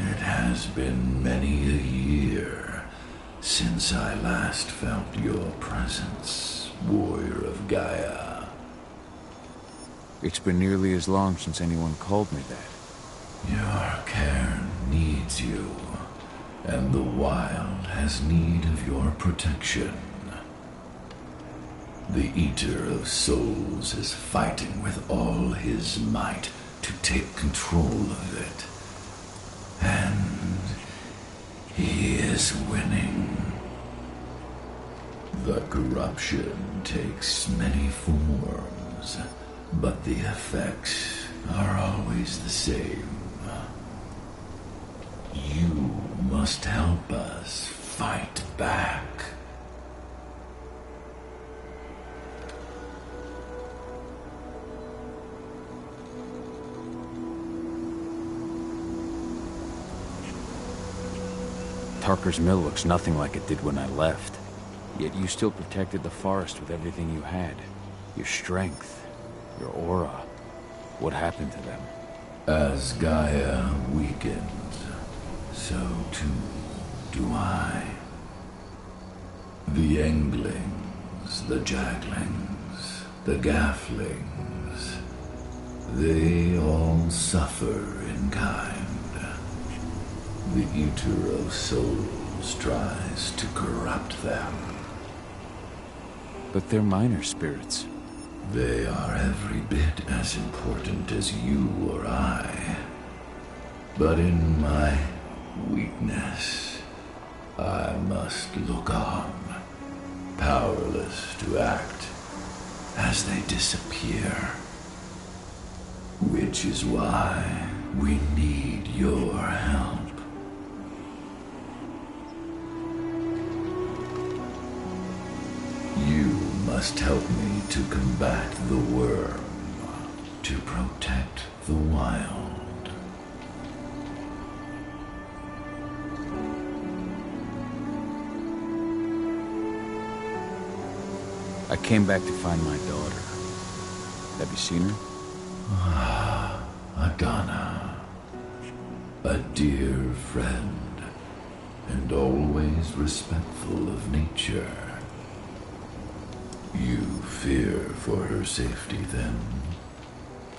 It has been many a year since I last felt your presence, warrior of Gaia. It's been nearly as long since anyone called me that. Your cairn needs you, and the wild has need of your protection. The Eater of Souls is fighting with all his might to take control of it. And he is winning. The corruption takes many forms, but the effects are always the same. You must help us fight back. Tarker's Mill looks nothing like it did when I left. Yet you still protected the forest with everything you had. Your strength, your aura. What happened to them? As Gaia weakens, so too do I. The Englings, the Jaglings, the Gafflings, they all suffer in kind. The Eater of Souls tries to corrupt them. But they're minor spirits. They are every bit as important as you or I. But in my weakness, I must look on, powerless to act as they disappear. Which is why we need your help. You must help me to combat the worm, to protect the wild. I came back to find my daughter. Have you seen her? Ah, Adana. A dear friend, and always respectful of nature. You fear for her safety, then?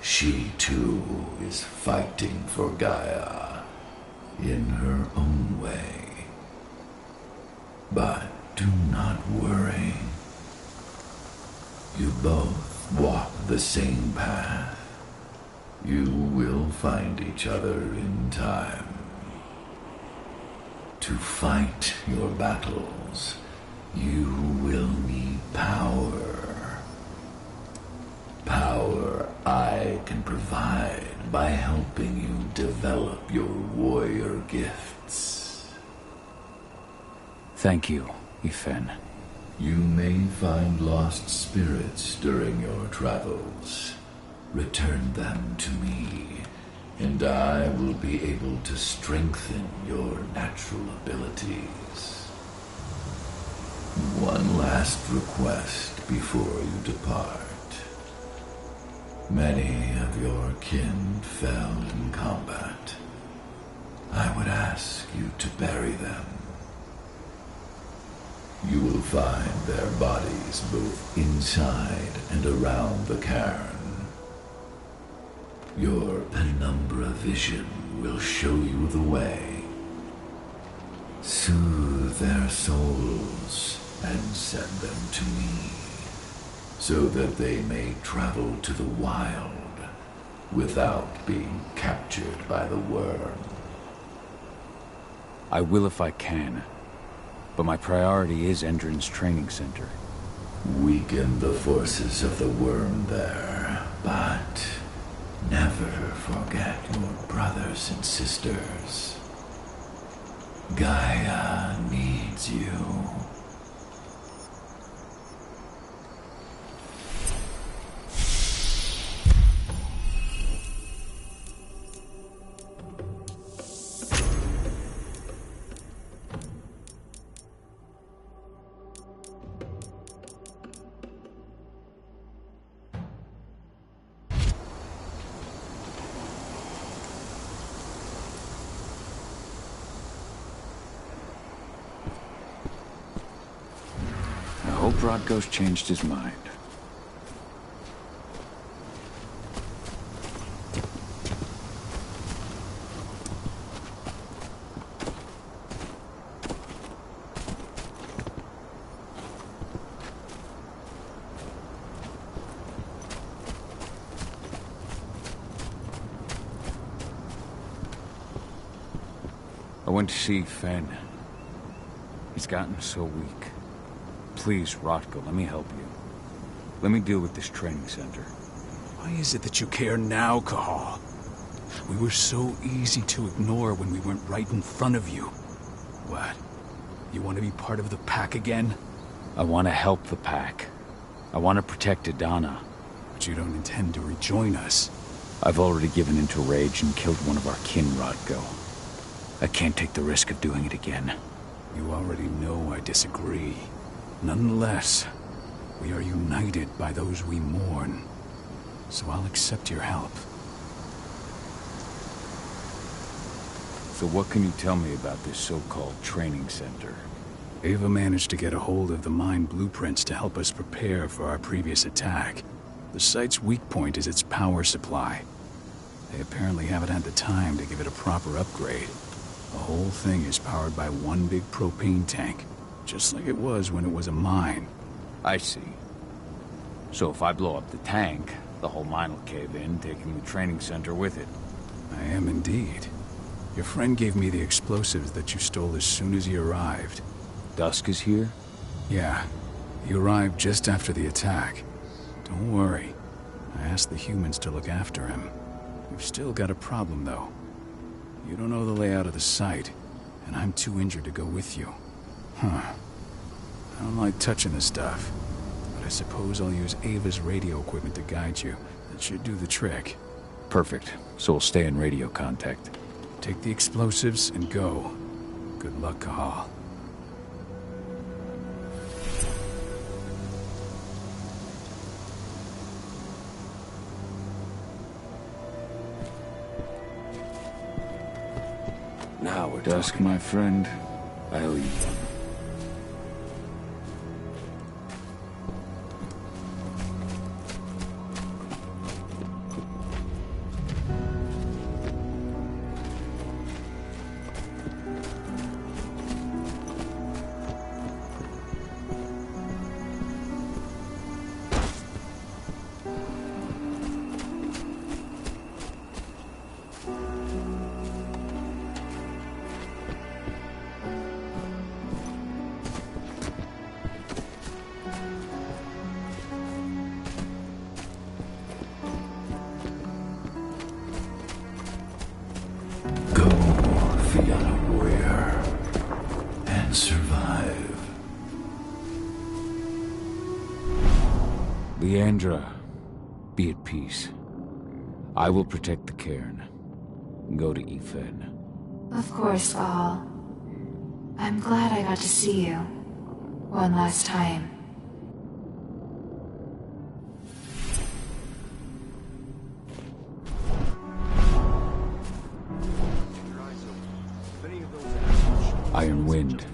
She, too, is fighting for Gaia, in her own way. But do not worry. You both walk the same path. You will find each other in time. To fight your battles, you will need power. Power I can provide by helping you develop your warrior gifts. Thank you, Ifen. You may find lost spirits during your travels. Return them to me, and I will be able to strengthen your natural abilities. One last request before you depart. Many of your kin fell in combat. I would ask you to bury them. You will find their bodies both inside and around the cairn. Your penumbra vision will show you the way. Soothe their souls and send them to me, so that they may travel to the wild without being captured by the worm. I will if I can, but my priority is Endron's training center. Weaken the forces of the worm there, but never forget your brothers and sisters. Gaia needs you. hope Rodko's changed his mind. I went to see Fenn. He's gotten so weak. Please, Rodko, let me help you. Let me deal with this training center. Why is it that you care now, Cahal? We were so easy to ignore when we weren't right in front of you. What? You want to be part of the pack again? I want to help the pack. I want to protect Adana. But you don't intend to rejoin us. I've already given in to rage and killed one of our kin, Rodko. I can't take the risk of doing it again. You already know I disagree. Nonetheless, we are united by those we mourn. So I'll accept your help. So what can you tell me about this so-called training center? Ava managed to get a hold of the mine blueprints to help us prepare for our previous attack. The site's weak point is its power supply. They apparently haven't had the time to give it a proper upgrade. The whole thing is powered by one big propane tank, just like it was when it was a mine. I see. So if I blow up the tank, the whole mine will cave in, taking the training center with it. I am indeed. Your friend gave me the explosives that you stole as soon as he arrived. Dusk is here? Yeah. He arrived just after the attack. Don't worry. I asked the humans to look after him. We've still got a problem, though. You don't know the layout of the site, and I'm too injured to go with you. Huh. I don't like touching the stuff, but I suppose I'll use Ava's radio equipment to guide you. That should do the trick. Perfect. So we'll stay in radio contact. Take the explosives and go. Good luck, Cahal. Now we're Dusk, my friend. I owe you one. Leandra, be at peace. I will protect the cairn. Go to Efen. Of course, Cahal. I'm glad I got to see you. One last time. Iron Wind,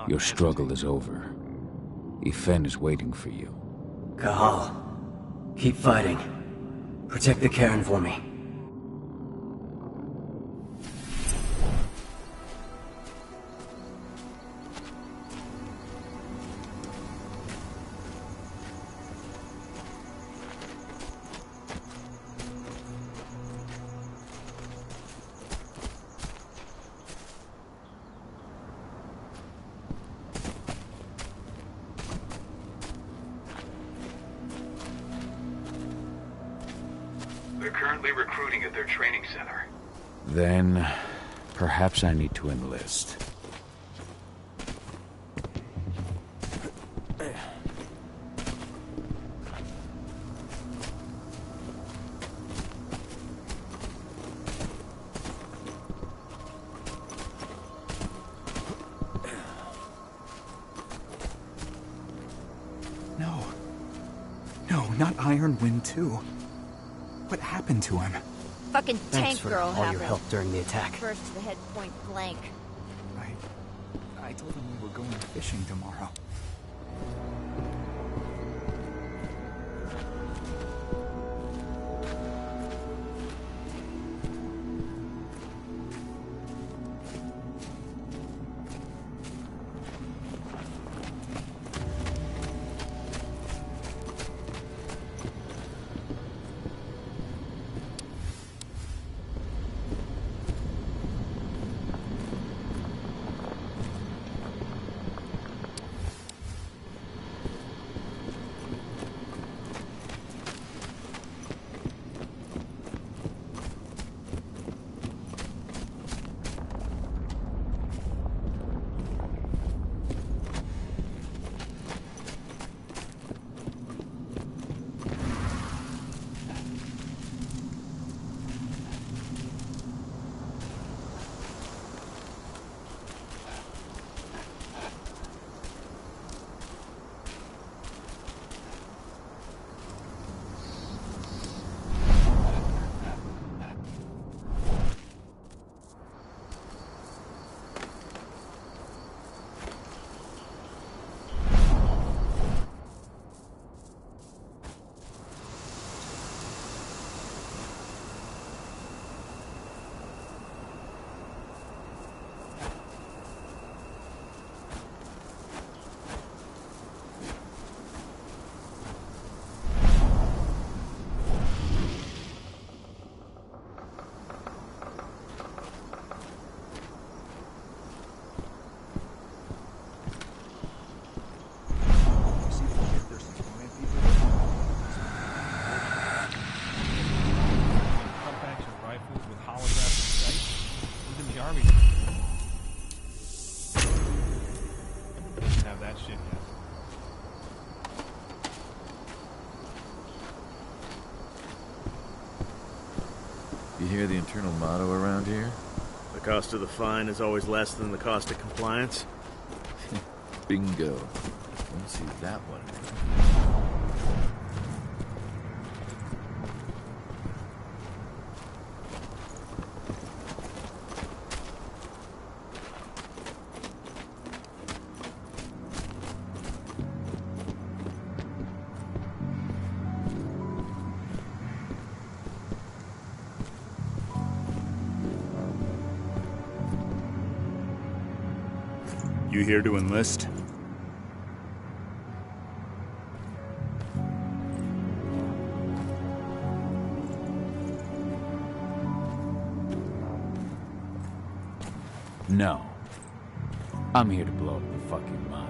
your struggle is over. Efen is waiting for you. Cahal, keep fighting. Protect the cairn for me. They're currently recruiting at their training center. Then, perhaps I need to enlist. No. No, not Iron Wind 2. What happened to him? Fucking Thanks tank for girl all happened. your help during the attack. First to the head point blank. I told him we were going fishing tomorrow. in yet. You hear the internal motto around here? The cost of the fine is always less than the cost of compliance. Bingo. Don't see that one. You here to enlist? No. I'm here to blow up the fucking mine.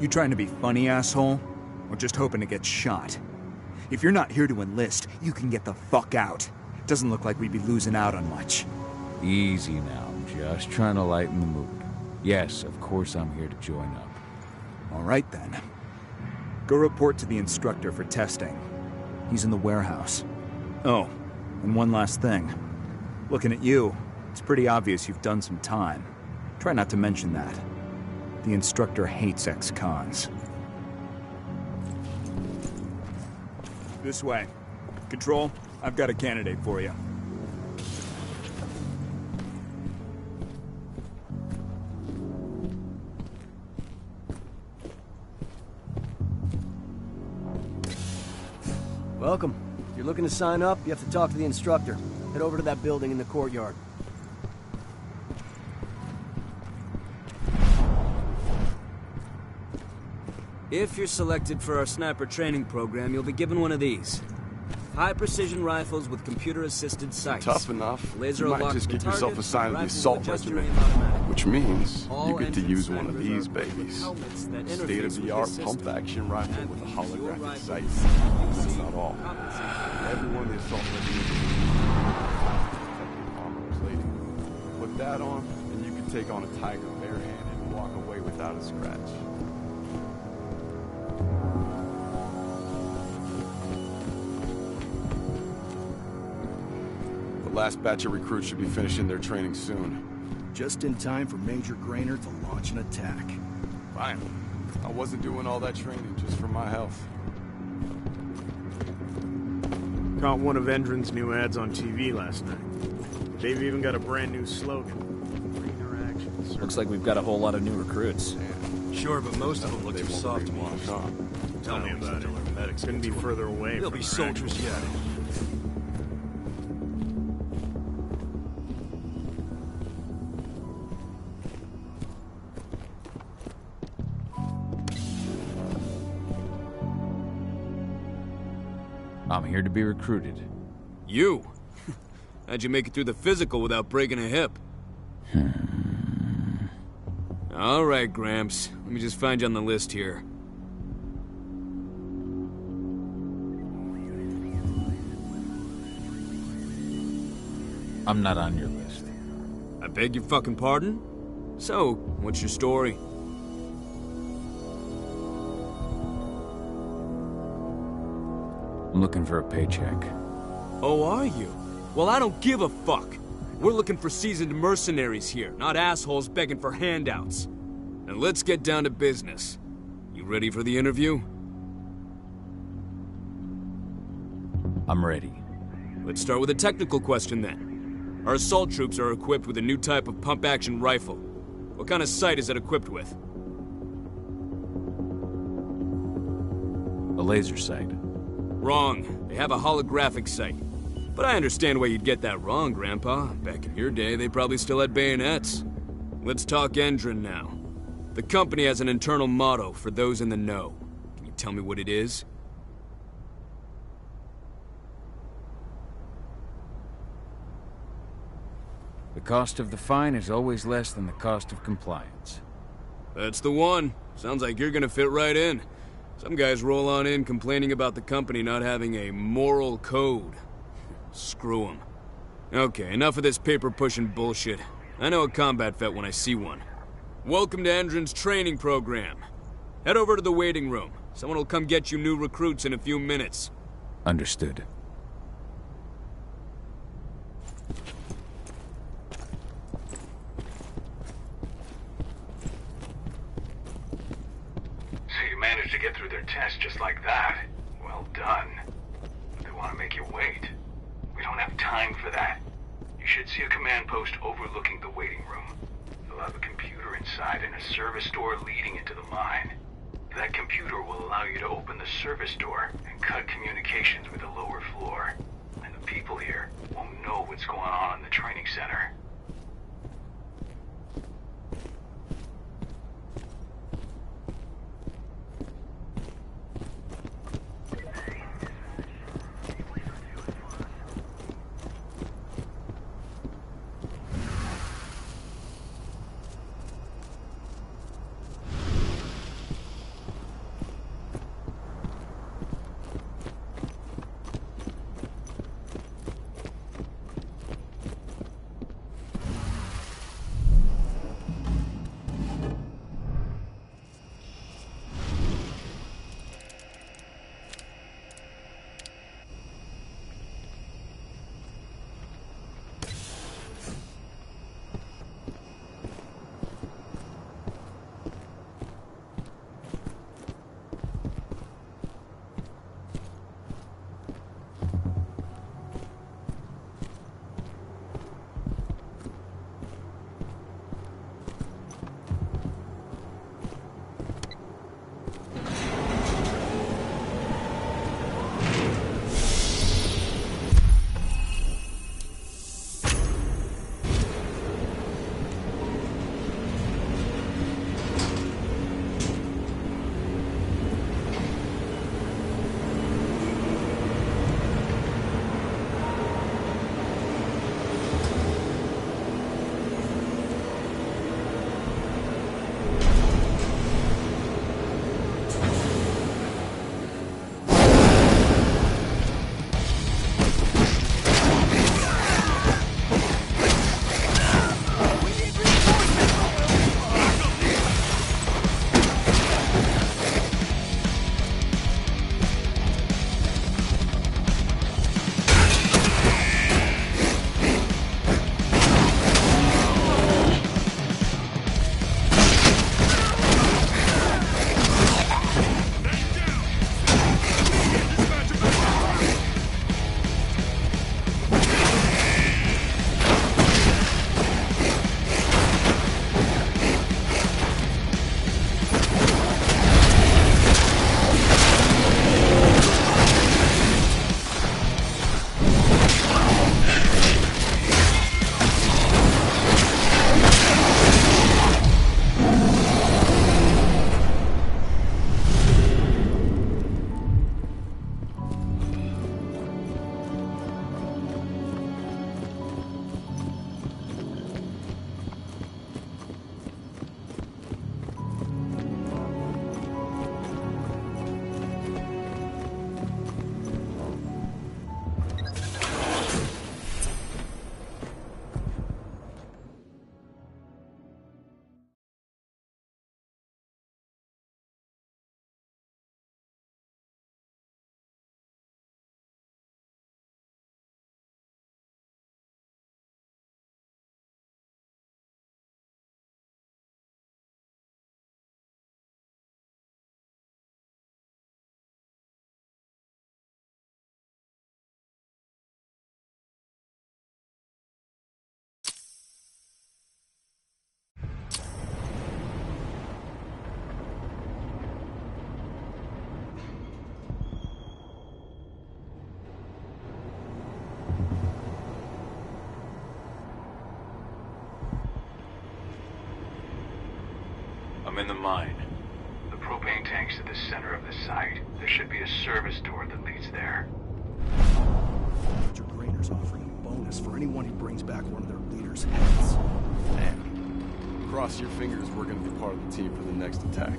You trying to be funny, asshole? Or just hoping to get shot? If you're not here to enlist, you can get the fuck out. Doesn't look like we'd be losing out on much. Easy now, I'm just trying to lighten the mood. Yes, of course I'm here to join up. All right then. Go report to the instructor for testing. He's in the warehouse. Oh, and one last thing. Looking at you, it's pretty obvious you've done some time. Try not to mention that. The instructor hates ex-cons. This way. Control, I've got a candidate for you. Welcome. If you're looking to sign up, you have to talk to the instructor. Head over to that building in the courtyard. If you're selected for our sniper training program, you'll be given one of these. High-precision rifles with computer-assisted sights. Tough enough. Laser You might lock just the get yourself target, assigned to the rifle assault will adjust your regiment, aim automatically. which means All you get to entrance use one of snipers these are equipped with babies. helmets that interface with State-of-the-art this system. pump-action rifle And with a use your holographic rifle sight. to That's not all. Every one of the assault regiments armor plating. Put that on, and you can take on a tiger barehanded and walk away without a scratch. The last batch of recruits should be finishing their training soon. Just in time for Major Grainer to launch an attack. Fine. I wasn't doing all that training just for my health. Caught one of Endron's new ads on TV last night. They've even got a brand new slogan. Greener action. Looks like we've got a whole lot of new recruits. Sure, but most of them look too soft to me. Tell me about it. Couldn't be further away. They'll from be their soldiers actual yet. setting. I'm here to be recruited. You? How'd you make it through the physical without breaking a hip? All right, Gramps. Let me just find you on the list here. I'm not on your list. I beg your fucking pardon? So, what's your story? I'm looking for a paycheck. Oh, are you? Well, I don't give a fuck. We're looking for seasoned mercenaries here, not assholes begging for handouts. And let's get down to business. You ready for the interview? I'm ready. Let's start with a technical question then. Our assault troops are equipped with a new type of pump-action rifle. What kind of sight is it equipped with? A laser sight. Wrong. They have a holographic sight. But I understand why you'd get that wrong, Grandpa. Back in your day, they probably still had bayonets. Let's talk Endron now. The company has an internal motto for those in the know. Can you tell me what it is? The cost of the fine is always less than the cost of compliance. That's the one. Sounds like you're gonna fit right in. Some guys roll on in complaining about the company not having a moral code. Screw them. Okay, enough of this paper-pushing bullshit. I know a combat vet when I see one. Welcome to Endron's training program. Head over to the waiting room. Someone will come get you new recruits in a few minutes. Understood. So you managed to get through their test just like that. Well done. But they want to make you wait. We don't have time for that. You should see a command post overlooking the waiting room. They'll have a computer inside and a service door leading into the mine. That computer will allow you to open the service door and cut communications with the lower floor. And the people here won't know what's going on in the training center. I'm in the mine. The propane tank's at the center of the site. There should be a service door that leads there. Major Grainer's offering a bonus for anyone who brings back one of their leaders' heads. Man, cross your fingers we're gonna be part of the team for the next attack.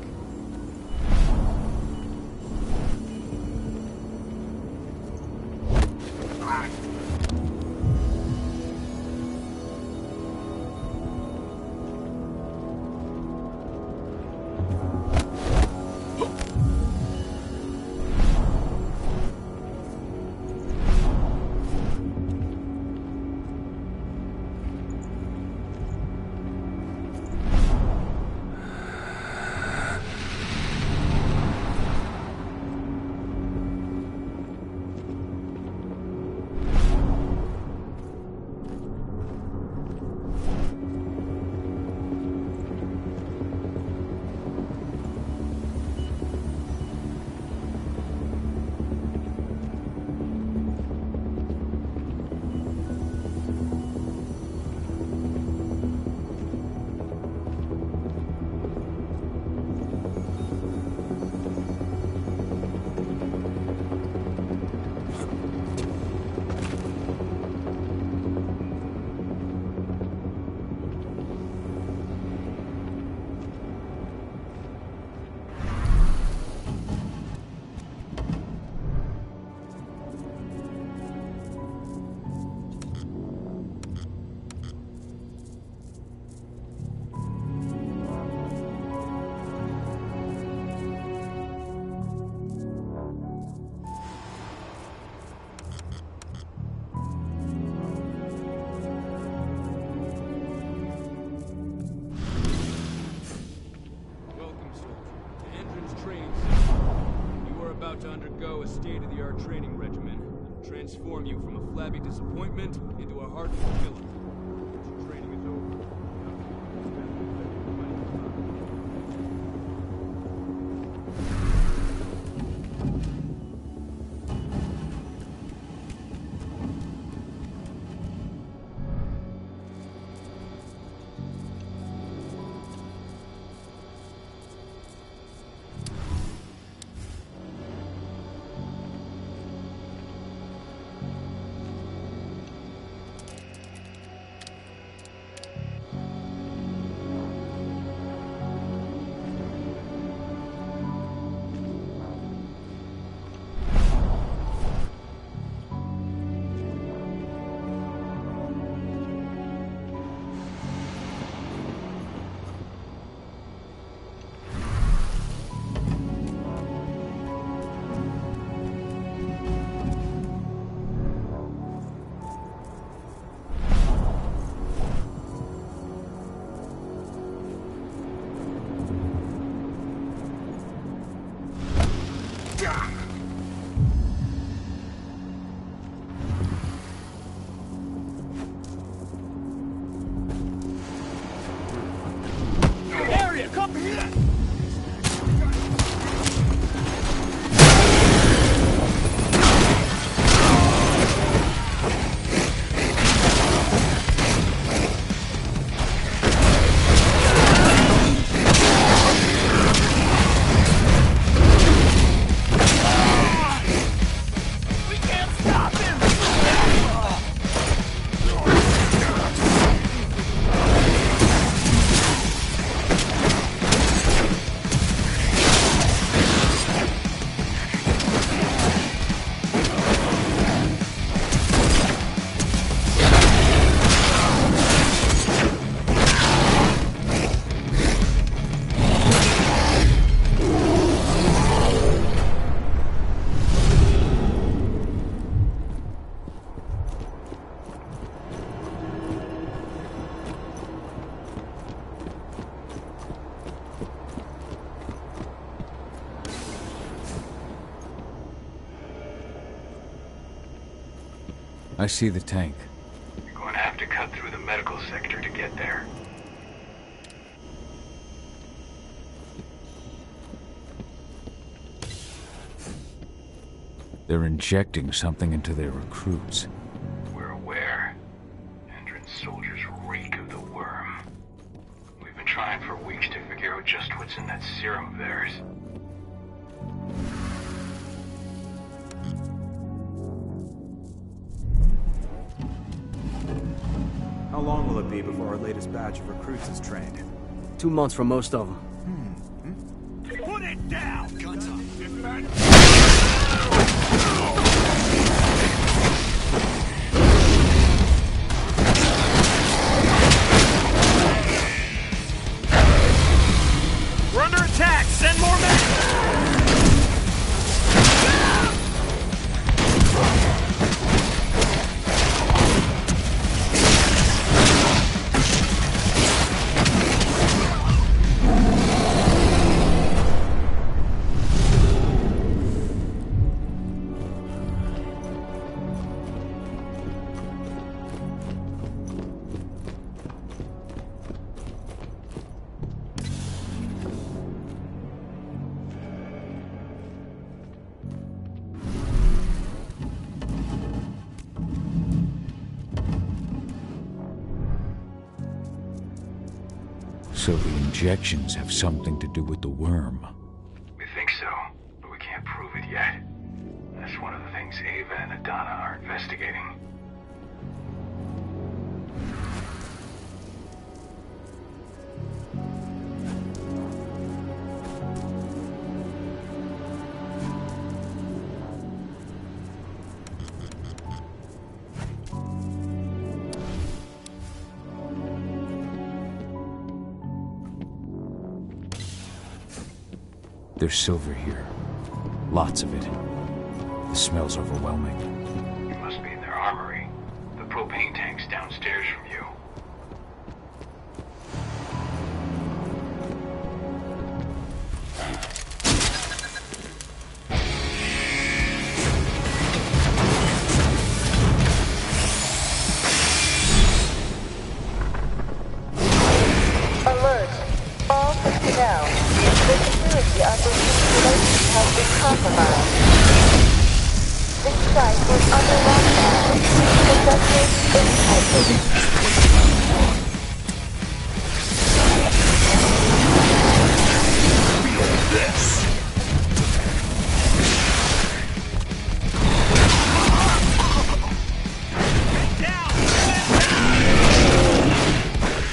about to undergo a state-of-the-art training regimen that will transform you from a flabby disappointment into a hardened killer. Once your training is over, I see the tank. You're going to have to cut through the medical sector to get there. They're injecting something into their recruits. We're aware. Endron soldiers reek of the worm. We've been trying for weeks to figure out just what's in that serum of theirs. How long will it be before our latest batch of recruits is trained? 2 months for most of them. Put it down! Guns up. We're under attack! Send more men! So the injections have something to do with the worm. We think so, but we can't prove it yet. That's one of the things Ava and Adana are investigating. There's silver here. Lots of it. The smell's overwhelming. You must be in their armory. The propane tank's downstairs from you. security of the installation has been compromised. This site was under lockdown. Conducting This.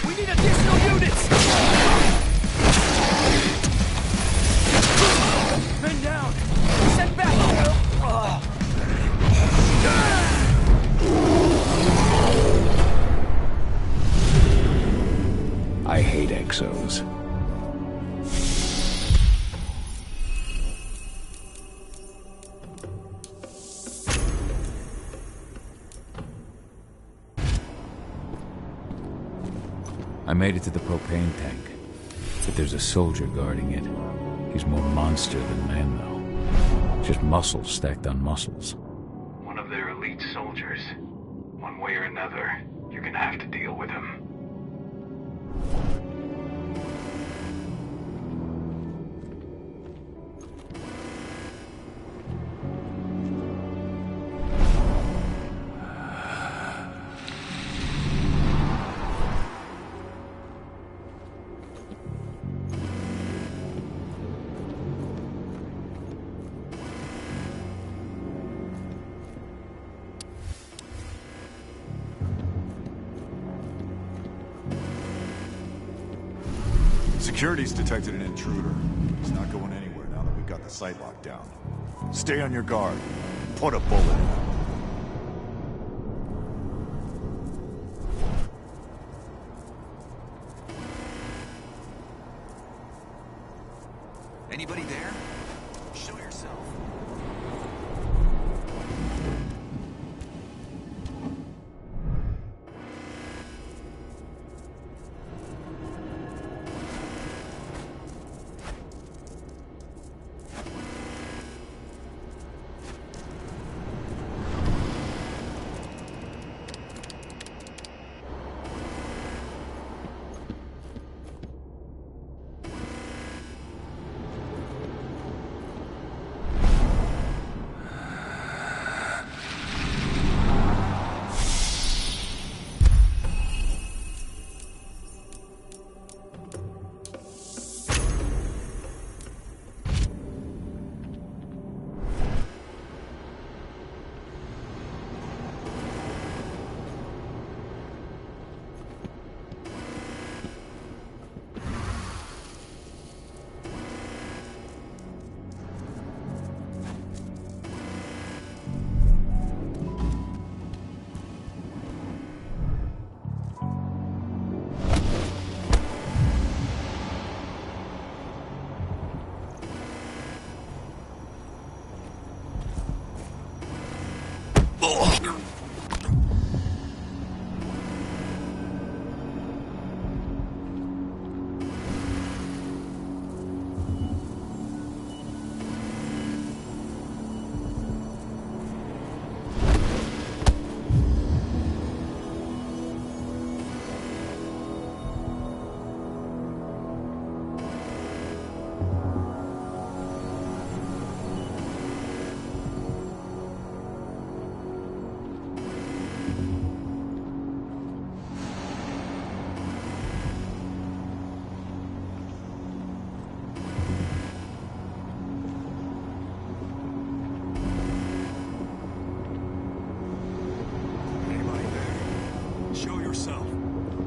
We need additional units! Men down! Send back! I hate exos. I made it to the propane tank, but there's a soldier guarding it. He's more monster than man, though. Just muscles stacked on muscles. One of their elite soldiers. One way or another, you're gonna have to deal with him. Security's detected an intruder. He's not going anywhere now that we've got the site locked down. Stay on your guard. Put a bullet in him. Anybody there? Show yourself.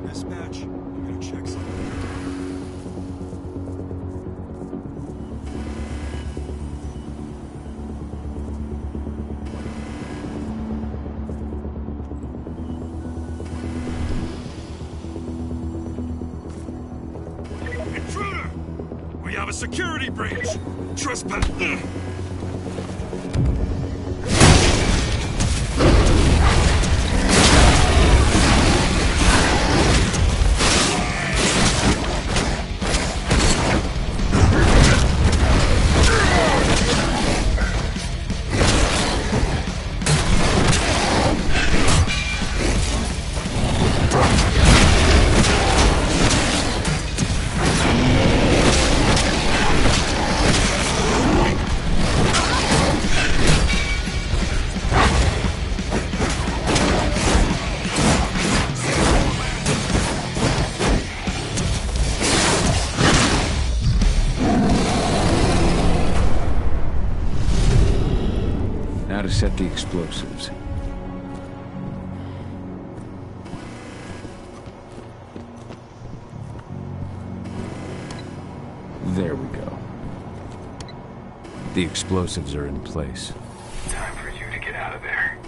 Dispatch, I'm gonna check something. Intruder! We have a security breach! Trespass! to set the explosives. There we go. The explosives are in place. Time for you to get out of there.